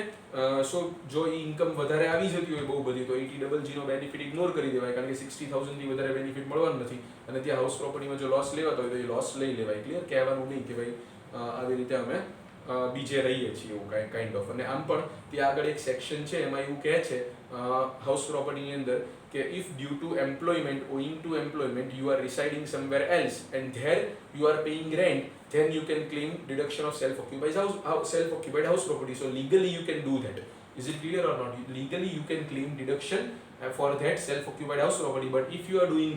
સો જો એ ઇન્કમ વધારે આવી જતી હોય બહુ બધી તો ETGGનો બેનિફિટ ઇગ્નોર કરી દેવાય, કારણ કે 60,000 થી વધારે બેનિફિટ મળવાનું નથી, અને ત્યાં હાઉસ પ્રોપર્ટીમાં જો લોસ લેવાતો હોય તો એ લોસ લઈ લેવાય. ક્લિયર? કહેવાનું નહીં કે ભાઈ આવી રીતે અમે બીજે રહીએ છીએ એવું કાઇન્ડ ઓફ. અને આમ પણ ત્યાં આગળ એક સેક્શન છે એમાં એવું કહે છે હાઉસ પ્રોપર્ટીની અંદર કે if due to employment, owing to employment, you are residing somewhere else and there you are paying rent, then you can claim deduction of self-occupied house property. So legally you can do that. Is it clear or not? Legally you can claim deduction for that self-occupied house property, but if you are doing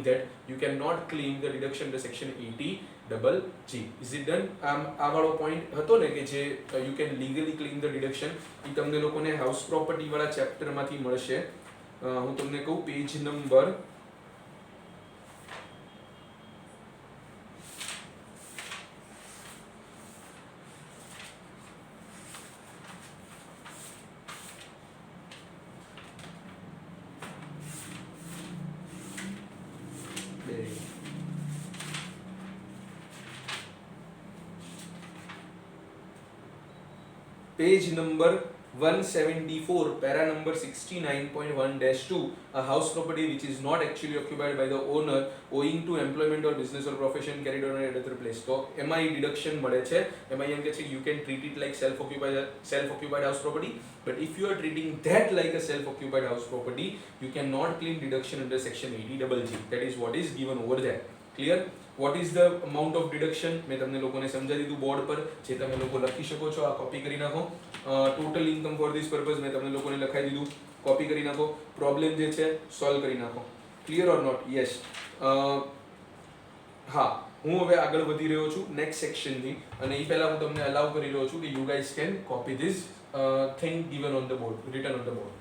that, you cannot claim the deduction under section 80GG. Is it done? આ વાળો point હતો ને કે જે you can legally claim the deduction, એ તમને લોકોને house property વાળા ચેપ્ટરમાંથી મળશે. હું તમને કહું page number page number 174, para number 69.1-2, a house property which is not actually occupied by the owner owing to employment or business or profession carried on at another place. તો એમાં એ deduction મળે છે. એમાં એમ કહે છે you can treat it like self-occupied house property, but if you are treating that like a self-occupied house property, you cannot claim deduction under section 80GG. That is what is given over there. Clear? What is the amount of deduction? મેં તમને લોકોને સમજાવી દીધું board પર, જે તમે લોકો લખી શકો છો. આ કોપી કરી નાખો. Total income for this purpose મેં તમને લોકોને લખાઈ દીધું, કોપી કરી નાખો. પ્રોબ્લેમ જે છે સોલ્વ કરી નાખો. Clear or not? યસ. હા, હું હવે આગળ વધી રહ્યો છું નેક્સ્ટ સેક્શનથી, અને એ પહેલા હું તમને અલાઉ કરી રહ્યો છું કે you guys can copy this thing given on the board, return on the board.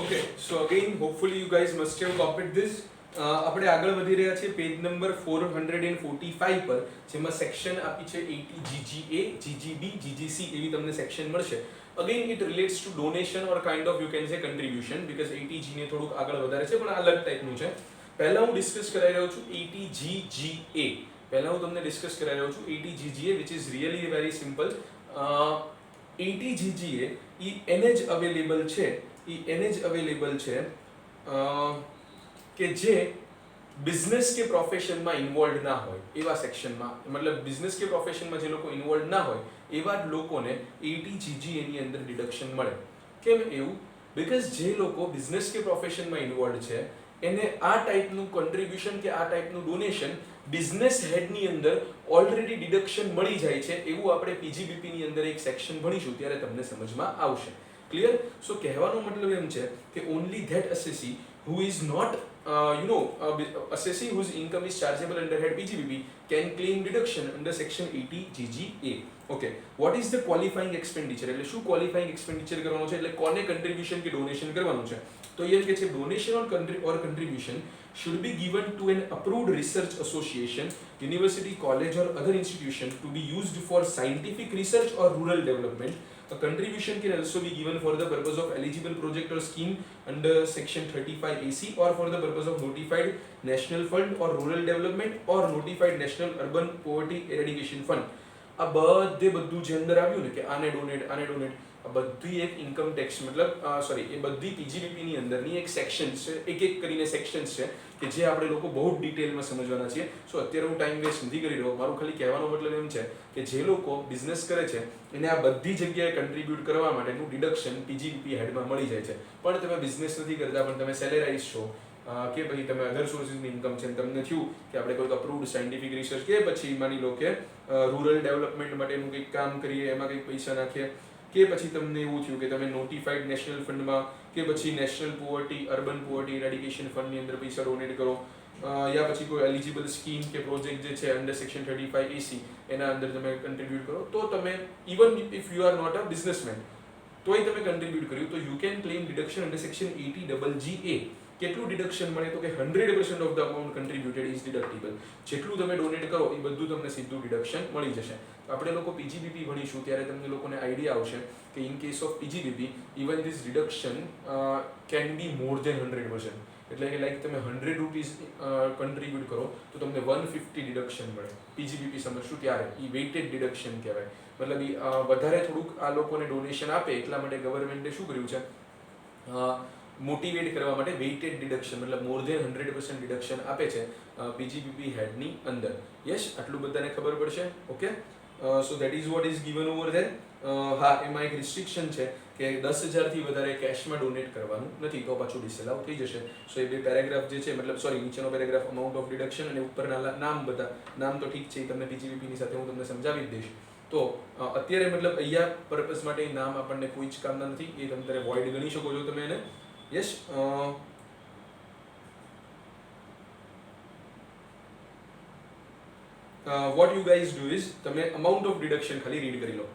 Okay, so again, hopefully you guys must have copied this. આપણે આગળ વધી રહ્યા છીએ પેજ નંબર 445 પર, જેમાં સેક્શન આપી છે 80GGA, GGB, GGC એવી તમને સેક્શન મળશે. Again, it relates to donation or kind of you can say contribution, because 80G ને થોડુંક આગળ વધારે છે પણ અલગ ટાઈપનું છે. પહેલા હું ડિસ્કસ કરાઈ રહ્યો છું 80GGA. પહેલા હું તમને ડિસ્કસ કરાઈ રહ્યો છું 80GGA, which is really very simple. 80GGA એ એને જ અવેલેબલ છે કે જે બિઝનેસ કે પ્રોફેશનમાં ઇન્વોલ્વ ના હોય એવા સેક્શનમાં, મતલબ બિઝનેસ કે પ્રોફેશનમાં જે લોકો ઇન્વોલ્વ ના હોય એવા જ લોકોને 80GGA ની અંદર ડિડક્શન મળે. કેમ એવું? બીકોઝ જે લોકો બિઝનેસ કે પ્રોફેશનમાં ઇન્વોલ્વ છે એને આ ટાઈપનું કોન્ટ્રીબ્યુશન કે આ ટાઈપનું ડોનેશન બિઝનેસ હેડની અંદર ઓલરેડી ડિડક્શન મળી જાય છે, એવું આપણે PGBP ની અંદર એક સેક્શન ભણીશું ત્યારે તમને સમજમાં આવશે. ક્લિયર? સો કહેવાનો મતલબ એમ છે કે only that assessee who is not assessee whose income is chargeable under head PGBP can claim deduction under section 80 GGA. Okay, what is the qualifying expenditure? એટલે શું qualifying expenditure કરવાનું છે, એટલે કોને contribution કે donation કરવાનું છે? તો એ કે છે donation or contribution should be given to an approved research association, university, college or other institution to be used for scientific research or rural development. A contribution can also be given for the purpose of eligible project or scheme under section 35 AC or for the purpose of notified national fund or rural development or notified national urban poverty eradication fund. આ બધું જે અંદર આવ્યું ને કે આને donate આ બધી એક ઇન્કમ ટેક્સ મતલબ સોરી એ બધી પીજીબીપી ની અંદરની એક સેક્શન્સ છે, એક કરીને સેક્શન્સ છે કે જે આપણે લોકો બહુ ડિટેલમાં સમજવાના છીએ. સો અત્યારે હું ટાઈમ વેસ્ટ નથી કરી રહ્યો. મારું ખાલી કહેવાનો મતલબ એમ છે કે જે લોકો બિઝનેસ કરે છે એને આ બધી જગ્યાએ કન્ટ્રીબ્યુટ કરવા માટેનું ડિડક્શન પીજીબીપી હેડમાં મળી જાય છે. પણ તમે બિઝનેસ નથી કરતા, પણ તમે સેલેરાઇઝ છો કે પછી તમે અધર સોર્સિસની ઇન્કમ છે, તમને થયું કે આપણે કોઈક અપ્રૂવડ સાયન્ટિફિક રિસર્ચ કે પછી માની લો કે રૂરલ ડેવલપમેન્ટ માટેનું કંઈક કામ કરીએ, એમાં કંઈક પૈસા નાખીએ, કે પછી તમને એવું થયું કે તમે નોટિફાઈડ નેશનલ ફંડમાં કે પછી national poverty urban poverty eradication ફંડની અંદર પૈસા ડોનેટ કરો, યા પછી કોઈ એલિજિબલ સ્કીમ કે પ્રોજેક્ટ જે છે અંડર સેક્શન 35 એસી એના અંદર તમે કન્ટ્રીબ્યુટ કરો, તો તમે even if you are not a businessman તોય તમે કન્ટ્રીબ્યુટ કર્યું તો you can claim deduction under section 80 GA. કેટલું ડિડક્શન મળે તો કે 100% of the amount contributed is deductible. જેટલું તમે ડોનેટ કરો એ બધું તમને સીધું ડિડક્શન મળી જશે. આપણે લોકો પીજીબીપી ભણીશું ત્યારે તમને લોકોને આઈડિયા આવશે કે in case of PGBP even this deduction can be more than 100%. એટલે કે લાઈક તમે 100 રૂપીઝ કન્ટ્રીબ્યુટ કરો તો તમને 150 ડિડક્શન મળે. પીજીબીપી સમજશું ત્યારે એ વેઇટેડ ડિડક્શન કહેવાય. મતલબ વધારે થોડુંક આ લોકોને ડોનેશન આપે એટલા માટે ગવર્મેન્ટે શું કર્યું છે, મોટિવેટ કરવા માટે વેઇટેડ ડિડક્શન મતલબ મોર ધેન 100% ડિડક્શન આપે છે પીજીબીપી હેડની અંદર. યસ, આટલું બધાને ખબર પડશે. Okay, so that is what is given over there. હા, એમાં એક રિસ્ટ્રિક્શન છે કે 10,000 થી વધારે કેશમાં ડોનેટ કરવાનું નથી, તો પાછું ડિસઅલાઉ થઈ જશે. સો એ બે પેરેગ્રાફ જે છે મતલબ સોરી નીચેનો પેરેગ્રાફ અમાઉન્ટ ઓફ ડિડક્શન અને ઉપરના નામ, બધા નામ તો ઠીક છે, તમને પીજીબીપીની સાથે હું તમને સમજાવી જ દઈશ. તો અત્યારે મતલબ અહીંયા પર્પઝ માટે નામ આપણને કોઈ જ કામના નથી, એ તમે વોઇડ ગણી શકો છો તમે એને. Yes, what you guys do is તમે amount of deduction ખાલી રીડ કરી લો.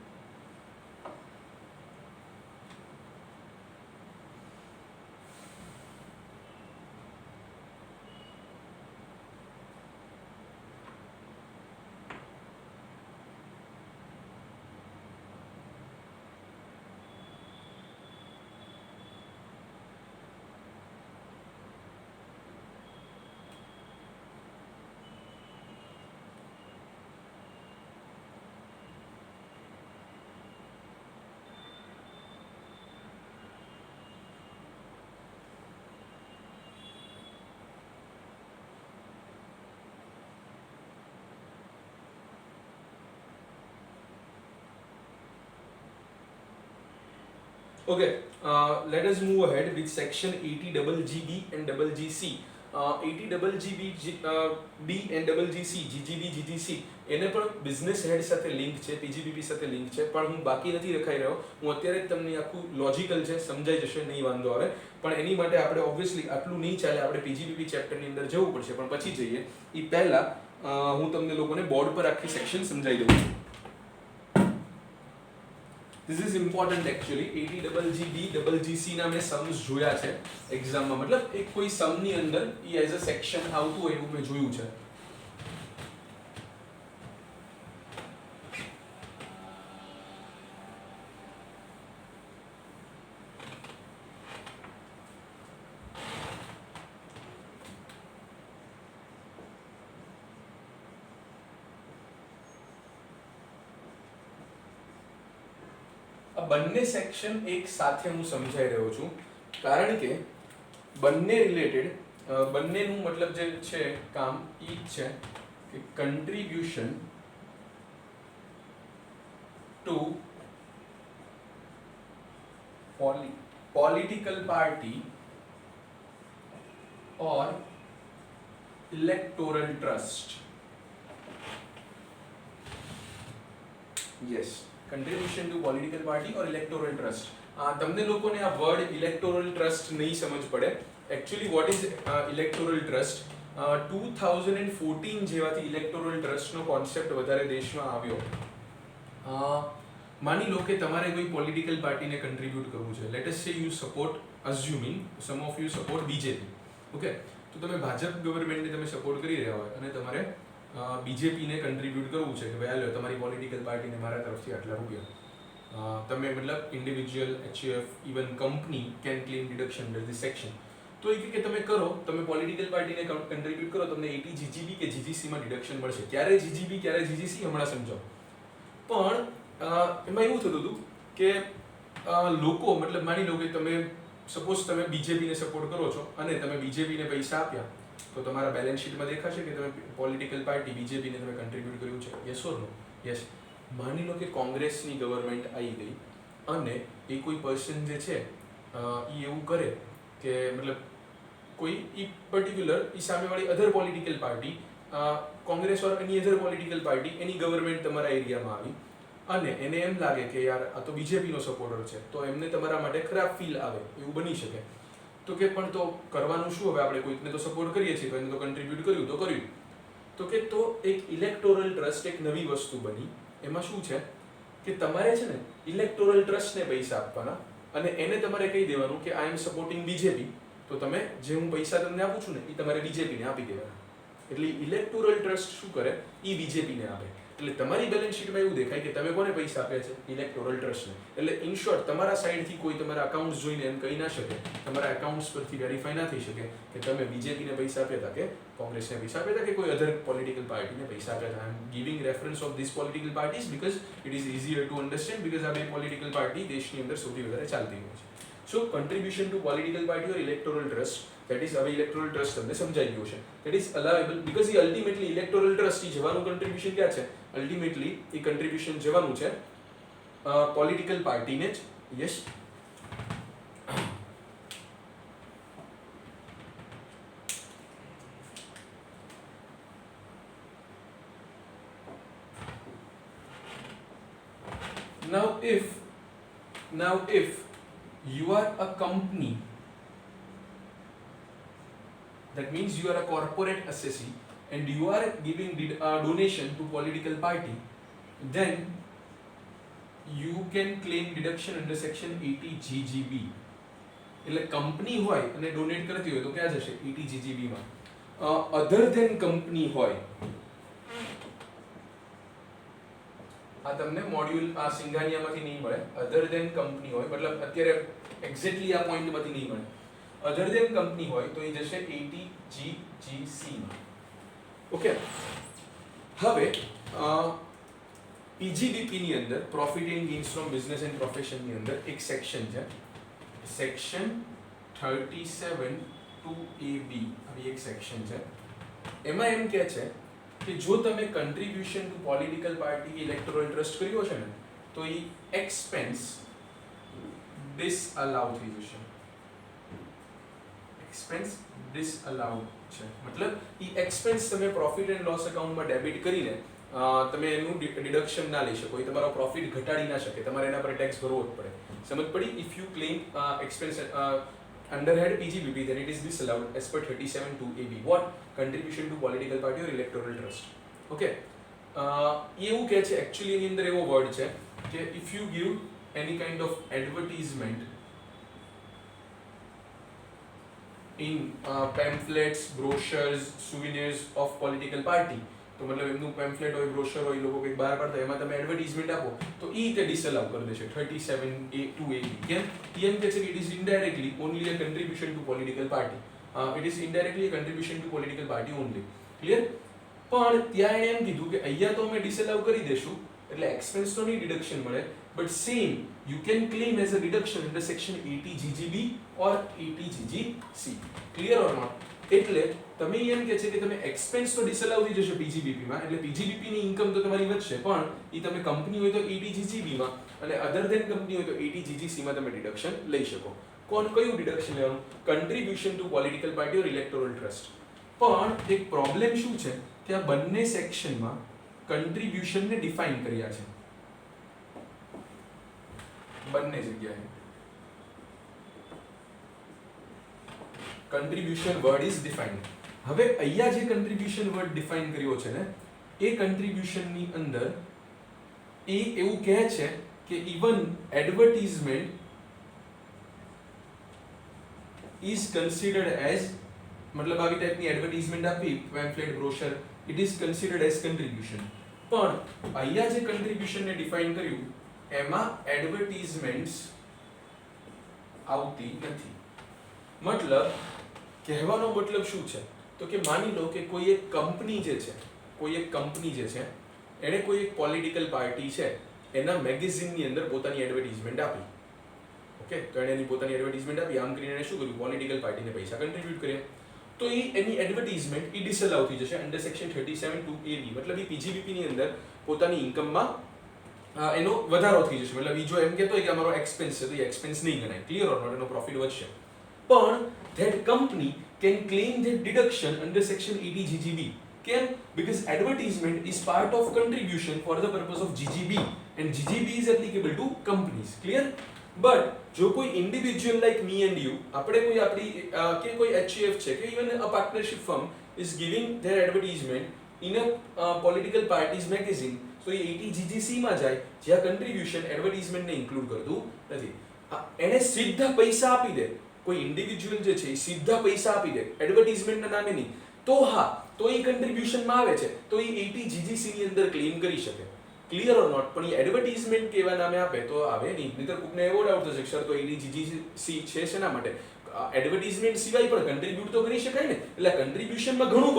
Okay, let us move ahead with section 80GGB and GGC. 80GGB and GGC, GGB, GGC એને પણ બિઝનેસ હેડ સાથે લિંક છે, પીજીબીપી સાથે લિંક છે, પણ હું બાકી નથી રખાઈ રહ્યો. હું અત્યારે જ તમને આખું લોજિકલ છે સમજાઈ જશે, નહીં વાંધો આવે. પણ એની માટે આપણે ઓબ્વિયસલી આટલું નહીં ચાલે, આપણે પીજીબીપી ચેપ્ટરની અંદર જવું પડશે. પણ પછી જઈએ એ પહેલા હું તમને લોકોને બોર્ડ પર આખી સેક્શન સમજાવી દઉં છું. This is important actually. 80GGB, GGC ના મેં સમ્સ જોયા છે એક્ઝામમાં, મતલબ એક કોઈ સમની અંદર એ એઝ અ સેક્શન આવતું હોય એવું મેં જોયું છે. બંને સેક્શન એક સાથે હું સમજાઈ રહ્યો છું કારણ કે બંને રિલેટેડ, બંનેનું મતલબ જે છે કામ એ જ છે કે contribution to political party or electoral trust. Yes, contribution to political party or electoral trust. તમને લોકોને આ વર્ડ ઇલેક્ટોરલ ટ્રસ્ટ નહીં સમજ પડે. Actually what is electoral trust? 2014 જેવાથી ઇલેક્ટોરલ ટ્રસ્ટનો કોન્સેપ્ટ વધારે દેશમાં આવ્યો. માની લો કે તમારે કોઈ પોલિટિકલ પાર્ટીને કન્ટ્રીબ્યુટ કરવું છે. Let us say you support, assuming some of you support BJP. Okay, તો તમે ભાજપ ગવર્મેન્ટને તમે સપોર્ટ કરી રહ્યા હોય અને તમારે બીજેપીને કન્ટ્રીબ્યુટ કરવું છે કે ભાઈ હાલો તમારી પોલિટિકલ પાર્ટીને મારા તરફથી આટલા રૂપિયા. તમે મતલબ individual, HUF, even company can claim deduction under this section. તો એ કે તમે કરો, તમે પોલિટિકલ પાર્ટીને કન્ટ્રીબ્યુટ કરો, તમને 80 GGB કે GGC માં ડિડક્શન મળશે. ક્યારે GGB ક્યારે GGC હમણાં સમજો. પણ એમાં એવું થતું હતું કે લોકો મતલબ માની લો કે તમે સપોઝ તમે બીજેપીને સપોર્ટ કરો છો અને તમે બીજેપીને પૈસા આપ્યા, તો તમારા બેલેન્સ શીટમાં દેખાશે કે તમે પોલિટિકલ પાર્ટી બીજેપીને તમે કન્ટ્રીબ્યુટ કર્યું છે. Yes or no? યસ. માની લો કે કોંગ્રેસની ગવર્મેન્ટ આવી ગઈ અને એ કોઈ પર્સન જે છે એ એવું કરે કે મતલબ કોઈ ઈ પર્ટિક્યુલર ઈ સામેવાળી અધર પોલિટિકલ પાર્ટી, કોંગ્રેસ ઓર એની અધર પોલિટિકલ પાર્ટી, એની ગવર્મેન્ટ તમારા એરિયામાં આવી અને એને એમ લાગે કે યાર આ તો બીજેપીનો સપોર્ટર છે, તો એમને તમારા માટે ખરાબ ફીલ આવે, એવું બની શકે. તો કે પણ તો કરવાનું શું હવે, આપણે કોઈકને તો સપોર્ટ કરીએ છીએ, તો એને તો કન્ટ્રીબ્યુટ કર્યું તો કર્યું. તો કે તો એક ઇલેક્ટોરલ ટ્રસ્ટ એક નવી વસ્તુ બની. એમાં શું છે કે તમારે છે ને ઇલેક્ટોરલ ટ્રસ્ટને પૈસા આપવાના અને એને તમારે કહી દેવાનું કે આઈ એમ સપોર્ટિંગ બીજેપી, તો તમે જે હું પૈસા તમને આપું છું ને એ તમારે બીજેપીને આપી દેવાના. એટલે ઇલેક્ટોરલ ટ્રસ્ટ શું કરે, એ બીજેપીને આપે. એટલે તમારી બેલેન્સ શીટમાં એવું દેખાય કે તમે કોને પૈસા આપ્યા છે? ઇલેક્ટોરલ ટ્રસ્ટને. એટલે ઇન શોર્ટ તમારા સાઈડથી કોઈ તમારા અકાઉન્ટ્સ જોઈને એમ કહી ના શકે, તમારા અકાઉન્ટ્સ પરથી વેરીફાઈ ના થઈ શકે કે તમે બીજેપીને પૈસા આપ્યા હતા કે કોંગ્રેસને પૈસા આપ્યા હતા કે કોઈ અધર પોલિટિકલ પાર્ટીને પૈસા આપ્યા હતા. I am giving reference of this political parties because it is easier to understand, because આ બે પોલિટિકલ પાર્ટી દેશની અંદર સૌથી વધારે ચાલતી હોય છે. So contribution to political party or electoral trust, that is હવે ઇલેક્ટોરલ ટ્રસ્ટ તમને સમજાઈ ગયું છે. that is allowable because એ અલ્ટિમેટલી ઇલેક્ટોરલ ટ્રસ્ટ જવાનું કન્ટ્રીબ્યુશન ક્યાં છે? અલ્ટિમેટલી એ કન્ટ્રીબ્યુશન જવાનું છે પોલિટિકલ પાર્ટીને જ. Yes. now if you are a company, that means you are a corporate assessee and you are giving donation to political party, then you can claim deduction under section 80 GGB. એટલે company હોય અને donate કરતી હોય તો ક્યાં જશે? 80 GGB માં. અધર than company હોય, આ તમને મોડ્યુલ આ સિંઘાનિયામાંથી નહીં મળે. અધર ધેન કંપની હોય મતલબ અત્યારે એક્ઝેક્ટલી આ પોઈન્ટમાંથી નહીં મળે. અધર ધેન કંપની હોય તો એ જશે 80 GGC માં. ઓકે, હવે PGBP ની અંદર profit and gains from business and profession ની અંદર એક સેક્શન છે, સેક્શન 37(2)AB આવી એક સેક્શન છે. એમાં એમ કહે છે કે જો તમે contribution to political party electoral trust કર્યો છે ને તો એ એક્સપેન્સ ડિસઅલાઉ થઈ જશે. એક્સપેન્સ ડિસઅલાઉડ છે મતલબ એ એક્સપેન્સ તમે પ્રોફિટ એન્ડ લોસ એકાઉન્ટમાં ડેબિટ કરીને તમે એનું ડિડક્શન ના લઈ શકો, એ તમારો પ્રોફિટ ઘટાડી ના શકે, તમારે એના પર ટેક્સ ભરવો જ પડે. સમજ પડી? If you claim expense under head PGBP, then it is disallowed as per 37(2)AB. What? Contribution to political party or electoral trust. Okay. એવું કહે છે actually એની અંદર એવો વર્ડ છે કે if you give any kind of advertisement in pamphlets, brochures, souvenirs of political party, તો મતલબ એમનું પેમ્ફલેટ હોય, બ્રોશર હોય, લોકો કંઈક બહાર પાડતા એમાં તમે એડવર્ટાઇઝમેન્ટ આપો તો એ તે ડિસઅલાઉ કરી દેશે 37(2)AB. કેમ? એમ કહે છે કે it is indirectly only a contribution to political party. It is indirectly a contribution to political party only. Clear? પણ ત્યાં એણે એમ કીધું કે અહીંયા તો અમે ડિસઅલાઉ કરી દેશું એટલે એક્સપેન્સ તો નહીં ડિડક્શન મળે, but same you can claim as a deduction under section 80 GGB or 80 GGC. Clear or not? એટલે તમે એમ કહે છે કે તમે એક્સપેન્સ તો ડિસઅલાઉ થઈ જશે PGBP માં, એટલે PGBP ની ઇન્કમ તો તમારી વધશે, પણ એ તમે કંપની હોય તો 80 GGB માં અને અધર ધેન કંપની હોય તો 80 GGC માં તમે ડિડક્શન લઈ શકો. કોણ કયું ડિડક્શન લેવાનું? Contribution to political party or electoral trust. પણ એક પ્રોબ્લેમ શું છે કે આ બંને સેક્શનમાં કન્ટ્રીબ્યુશનને ડિફાઇન કર્યા છે બંને જગ્યાએ. contribution word is defined. હવે અહીંયા જે contribution word define કર્યો છે ને એ contribution ની અંદર એ એવું કહે છે કે even advertisement is considered as, मतलब આવી ટાઈપની એડવર્ટાઇઝમેન્ટ આપી pamphlet brochure, it is considered as contribution. પણ અહીંયા જે contribution ને ડિફાઇન કર્યું એમાં એડવર્ટાઇઝમેન્ટ્સ આવતી નથી. मतलब કહેવાનો મતલબ શું છે તો કે માની લો કે કોઈ એક કંપની જે છે એણે કોઈ એક પોલિટિકલ પાર્ટી છે એના મેગેઝિનની અંદર પોતાની એડવર્ટાઇઝમેન્ટ આપી. ઓકે, તો એણે એની પોતાની એડવર્ટાઇઝમેન્ટ આપી, આમ કરીને એણે શું કર્યું, પોલિટિકલ પાર્ટીને પૈસા કન્ટ્રીબ્યુટ કર્યા. તો એની એડવર્ટાઇઝમેન્ટ એ ડિસઅલાઉ થઈ જશે અંડર સેક્શન 37(2)(a)(b). मतलब એ પીજીબીપી ની અંદર પોતાની ઇન્કમમાં એનો વધારો થઈ જશે. मतलब જો એમ કહેતો હોય કે અમારો એક્સપેન્સ છે તો એ એક્સપેન્સ નહીં ગણાય. Clear or not? એનો પ્રોફિટ વધશે. પણ that company can claim that deduction under section 80 GGB. Can? Because advertisement is part of contribution for the purpose of GGB and GGB is applicable to companies. Clear? But જો કોઈ individual like me and you, આપણે કોઈ આપણી કે કોઈ HUF છે કે even a partnership firm is giving their advertisement in a political party's magazine, so A 80 GGC માં જાય જ્યાં contribution advertisement ને include કરતું નથી. એને સીધા પૈસા આપી દે કોઈ ઇન્ડિવિજ્યુઅલ જે છે એ સીધા પૈસા આપી દે એડવર્ટાઇઝમેન્ટના નામે નહીં, તો હા, તો એ કન્ટ્રીબ્યુશનમાં આવે છે, તો એ 80 GGC ની અંદર ક્લેમ કરી શકે. Clear or not? પણ એ એડવર્ટાઇઝમેન્ટ કેવા નામે આપે તો આવે નહીં. નહીતર કોકને એવો ડાઉટ થશે સર તો 80 GGC છે શેના માટે? એડવર્ટાઇઝમેન્ટ સિવાય પણ કન્ટ્રીબ્યુટ તો કરી શકાય ને. એટલે કન્ટ્રીબ્યુશનમાં ઘણું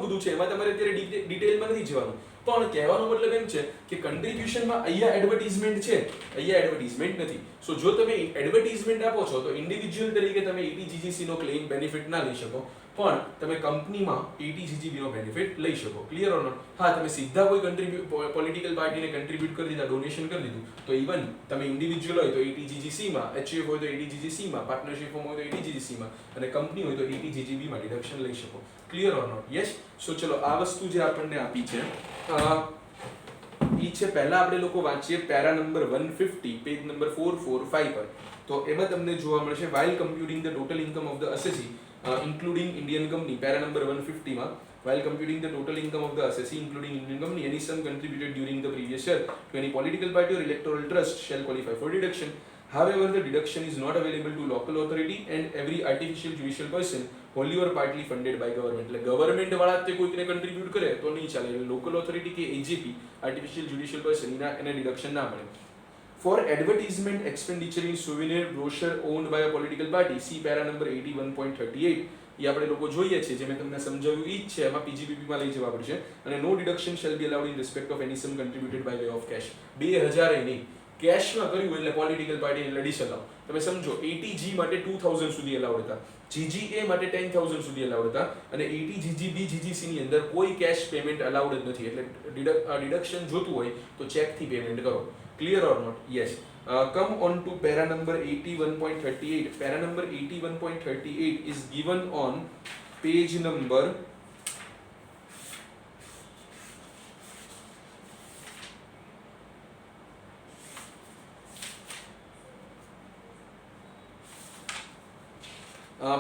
બધું છે, એમાં તમારે અત્યારે ડિટેલમાં નથી જવાનું. પણ કહેવાનો મતલબ એમ છે કે કન્ટ્રીબ્યુશનમાં અહીંયા એડવર્ટાઇઝમેન્ટ છે, અહીંયા એડવર્ટાઇઝમેન્ટ નથી. સો જો તમે એડવર્ટાઇઝમેન્ટ આપો છો તો ઇન્ડિવિજ્યુઅલ તરીકે તમે 80 GGC નો ક્લેમ બેનિફિટ ના લઈ શકો, પણ તમે કંપનીમાં 80 GGB નો બેનિફિટ લઈ શકો. Clear or not? હા, તમે સીધા કોઈ પોલિટિકલ પાર્ટીને કન્ટ્રીબ્યુટ કરી દીધા, ડોનેશન કરી દીધું, તો ઇવન તમે ઇન્ડિવિજ્યુઅલ હોય તો 80 GGC માં, HUF હોય તો 80 GGC માં, પાર્ટનરશિપ હોય તો 80 GGC માં, અને કંપની હોય તો 80 GGB માં ડિડક્શન લઈ શકો. Clear or not? Yes. So ચલો આ વસ્તુ જે આપણને આપી છે ઈ છે, પહેલા આપણે લોકો વાંચીએ પેરા નંબર 150 પેજ નંબર 445 પર. તો એમાં તમને જોવા મળશે while computing the total income of the assessee including Indian company, para number 150 માં while computing the total income of the assessee including Indian company, any sum contributed during the previous year to any political party or electoral trust shall qualify for deduction. However, the deduction is not available to local authority and every artificial judicial person wholly or partly funded by government. એટલે government વાળા તે કોઈકને contribute કરે તો નહીં ચાલે. Local authority કે AGP artificial judicial person એને ડિડક્શન ના મળે. For advertisement expenditure in souvenir brochure owned by a political party, see para number 81.38. એ આપણે લોકો જોઈએ છે, જે મેં તમને સમજાવ્યું ઈ જ છે, એમાં પીજીબીપી માં લઈ જવા પડશે. અને નો deduction shall be allowed in respect of any sum contributed by way of cash. 2000 એ નહીં, કેશમાં કર્યું એટલે પોલિટિકલ પાર્ટી એટલે ડિસઅલાઉ. તમે સમજો 80G માટે 2000 સુધી અલાઉડ હતા, GGA માટે 10000 સુધી અલાઉડ હતા, અને 80 GGB GGC ની અંદર કોઈ કેશ પેમેન્ટ અલાઉડ જ નથી. એટલે ડિડક્શન જોતું હોય તો ચેકથી પેમેન્ટ કરો. Clear or not? Yes. Come on to para number 81.38. Para number 81.38 is given on page number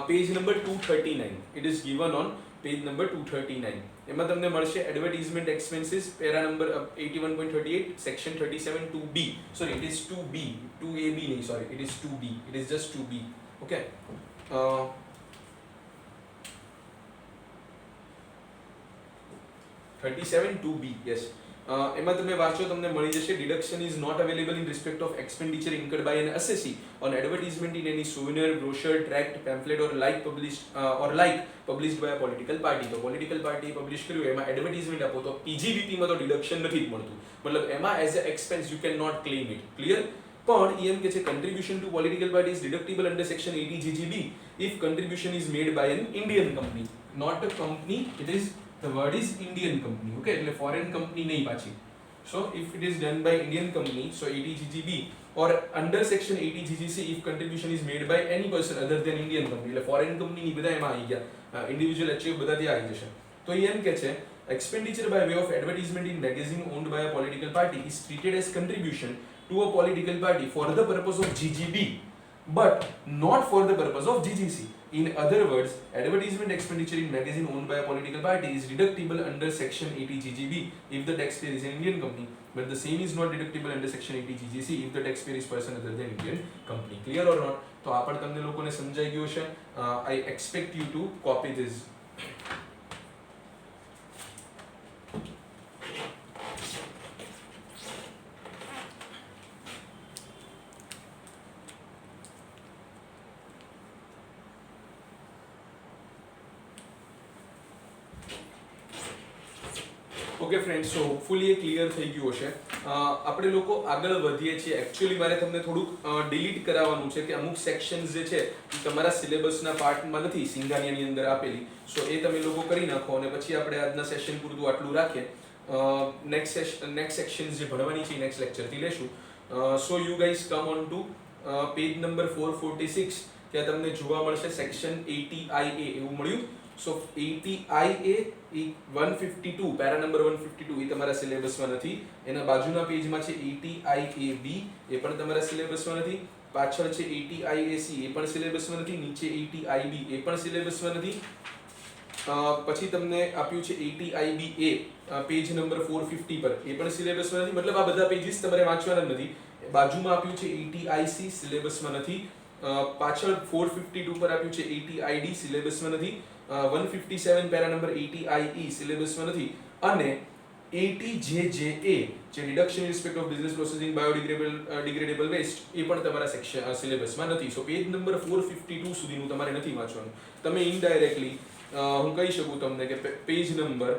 page number 239. It is given on page number 239. એમાં તમને મળશે advertisement expenses para number 81.38 section 37(2)(b). Sorry, it is 2B, 2AB નહીં, sorry, it is 2B, it is just 2B. Okay, 37(2)(b). Yes. એમાં તમે વાંચો, તમને મળી જશે deduction is not available in respect of expenditure incurred by an assessee on advertisement in any souvenir, brochure, tract, pamphlet or like published by a political party. તો political party publish કર્યું એમાં advertisement આપો તો પીજીબીપી માં તો deduction નથી જ મળતું. મતલબ એમાં as a expense you can not claim it. Clear? પણ એમ કે છે contribution to political party is deductible under section 80 GGB if contribution is made by an Indian company, not a company. It is, the word is Indian company. Okay, એટલે foreign company નહીં પાછી. So if it is done by Indian company, so 80 GGB or under section 80 GGC if contribution is made by any person other than Indian company. એટલે foreign company ની બધા એમાં આવી ગયા, individual HUF બધા ત્યાં આવી જશે. તો એમ કે છે expenditure by way of advertisement in magazine owned by a political party is treated as contribution to a political party for the purpose of GGB but not for the purpose of GGC. In other words, advertisement expenditure in magazine owned by a political party is deductible under section 80 GGB if the taxpayer is an Indian company, but the same is not deductible under section 80 GGC if the taxpayer is person other than Indian company. Clear or not? તો આ પણ તમને લોકોને સમજાઈ ગયું છે. I expect you to copy this. Okay friend, so hopefully A clear થઈ ગયું હશે. આપણે લોકો આગળ વધીએ છીએ. એકચ્યુઅલી મારે તમને થોડુંક ડિલીટ કરાવવાનું છે કે અમુક સેક્શન્સ જે છે એ તમારા સિલેબસના પાર્ટમાં નથી, સિંગાનિયાની અંદર આપેલી. સો એ તમે લોકો કરી નાખો અને પછી આપણે આજના સેશન પૂરતું આટલું રાખીએ. નેક્સ્ટ સેક્શન્સ જે ભણવાની છે નેક્સ્ટ લેક્ચરથી લેશું. So you guys come on to page number 446. ત્યાં તમને જોવા મળશે સેક્શન 80IA એવું મળ્યું. સો 80IA એ 152 પેરા નંબર 152 એ તમારા સિલેબસમાં નથી. એના બાજુના પેજમાં છે 80IAB એ પણ તમારા સિલેબસમાં નથી. પાછળ છે 80IAC એ પણ સિલેબસમાં નથી. નીચે 80IB એ પણ સિલેબસમાં નથી. પછી તમને આપ્યું છે 80IBA પેજ નંબર 450 પર એ પણ સિલેબસમાં નથી. મતલબ આ બધા પેજીસ તમારે વાંચવાના નથી. બાજુમાં આપ્યું છે 80IC સિલેબસમાં નથી. પાછળ 452 પર આપ્યું છે 80ID સિલેબસમાં નથી. 157 પેરા નંબર 80IE સિલેબસમાં નથી. અને 80JJA જે reduction in respect of business processing biodegradable waste એ પણ તમારા સેક્શન સિલેબસમાં નથી. સો પેજ નંબર 452 સુધીનું તમારે નથી વાંચવાનું. તમે ઇનડાયરેક્ટલી હું કહી શકું તમને કે પેજ નંબર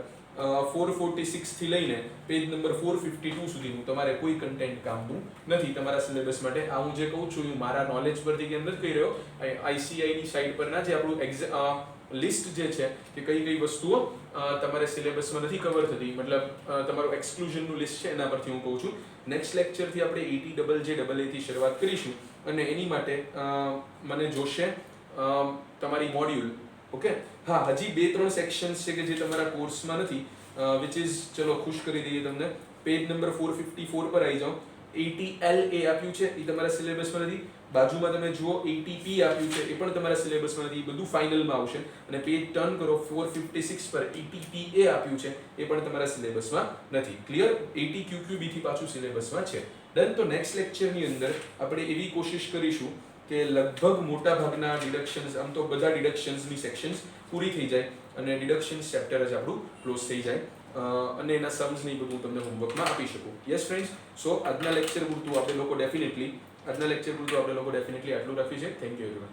446 થી લઈને પેજ નંબર 452 સુધીનું તમારે કોઈ કન્ટેન્ટ કામનું નથી તમારા સિલેબસ માટે. આ હું જે કહું છું એ મારા નોલેજ પરથી કેમ નથી કહી રહ્યો. ICIની સાઇટ પરના જે આપણું લિસ્ટ જે છે કે કઈ કઈ વસ્તુઓ તમારે સિલેબસમાં નથી કવર થતી, મતલબ તમારું એક્સક્લુઝનનું લિસ્ટ છે એના પરથી હું કહું છું. નેક્સ્ટ લેક્ચરથી આપણે 80JJAA થી શરૂઆત કરીશું અને એની માટે મને જોશે તમારી મોડ્યુલ. ઓકે, હા, હજી 2-3 સેક્શન્સ છે કે જે તમારા કોર્સમાં નથી, વિચ ઇઝ, ચલો ખુશ કરી દઈએ તમને. પેજ નંબર 454 પર આવી જાઓ. 80LA આપ્યું છે એ તમારા સિલેબસમાં નથી. બાજુમાં તમે જુઓ 80P આપ્યું છે એ પણ તમારા સિલેબસમાં નથી. એ બધું ફાઇનલમાં આવશે. અને પેજ ટર્ન કરો 456 પર 80PA આપ્યું છે એ પણ તમારા સિલેબસમાં નથી. ક્લિયર? 80QQB થી પાછું સિલેબસમાં છે. ડન. તો નેક્સ્ટ લેક્ચરની અંદર આપણે એવી કોશિશ કરીશું કે લગભગ મોટા ભાગના ડિડક્શન્સ, આમ તો બધા ડિડક્શન્સની સેક્શન્સ પૂરી થઈ જાય અને ડિડક્શન્સ ચેપ્ટર જ આપણું ક્લોઝ થઈ જાય અને એના સમ્સ ને બધું તમને હોમવર્કમાં આપી શકું. યસ ફ્રેન્ડ્સ, સો આજના લેક્ચર પૂરતું આપણે લોકો ડેફિનેટલી આટલું રાખીએ છીએ. Thank you everyone.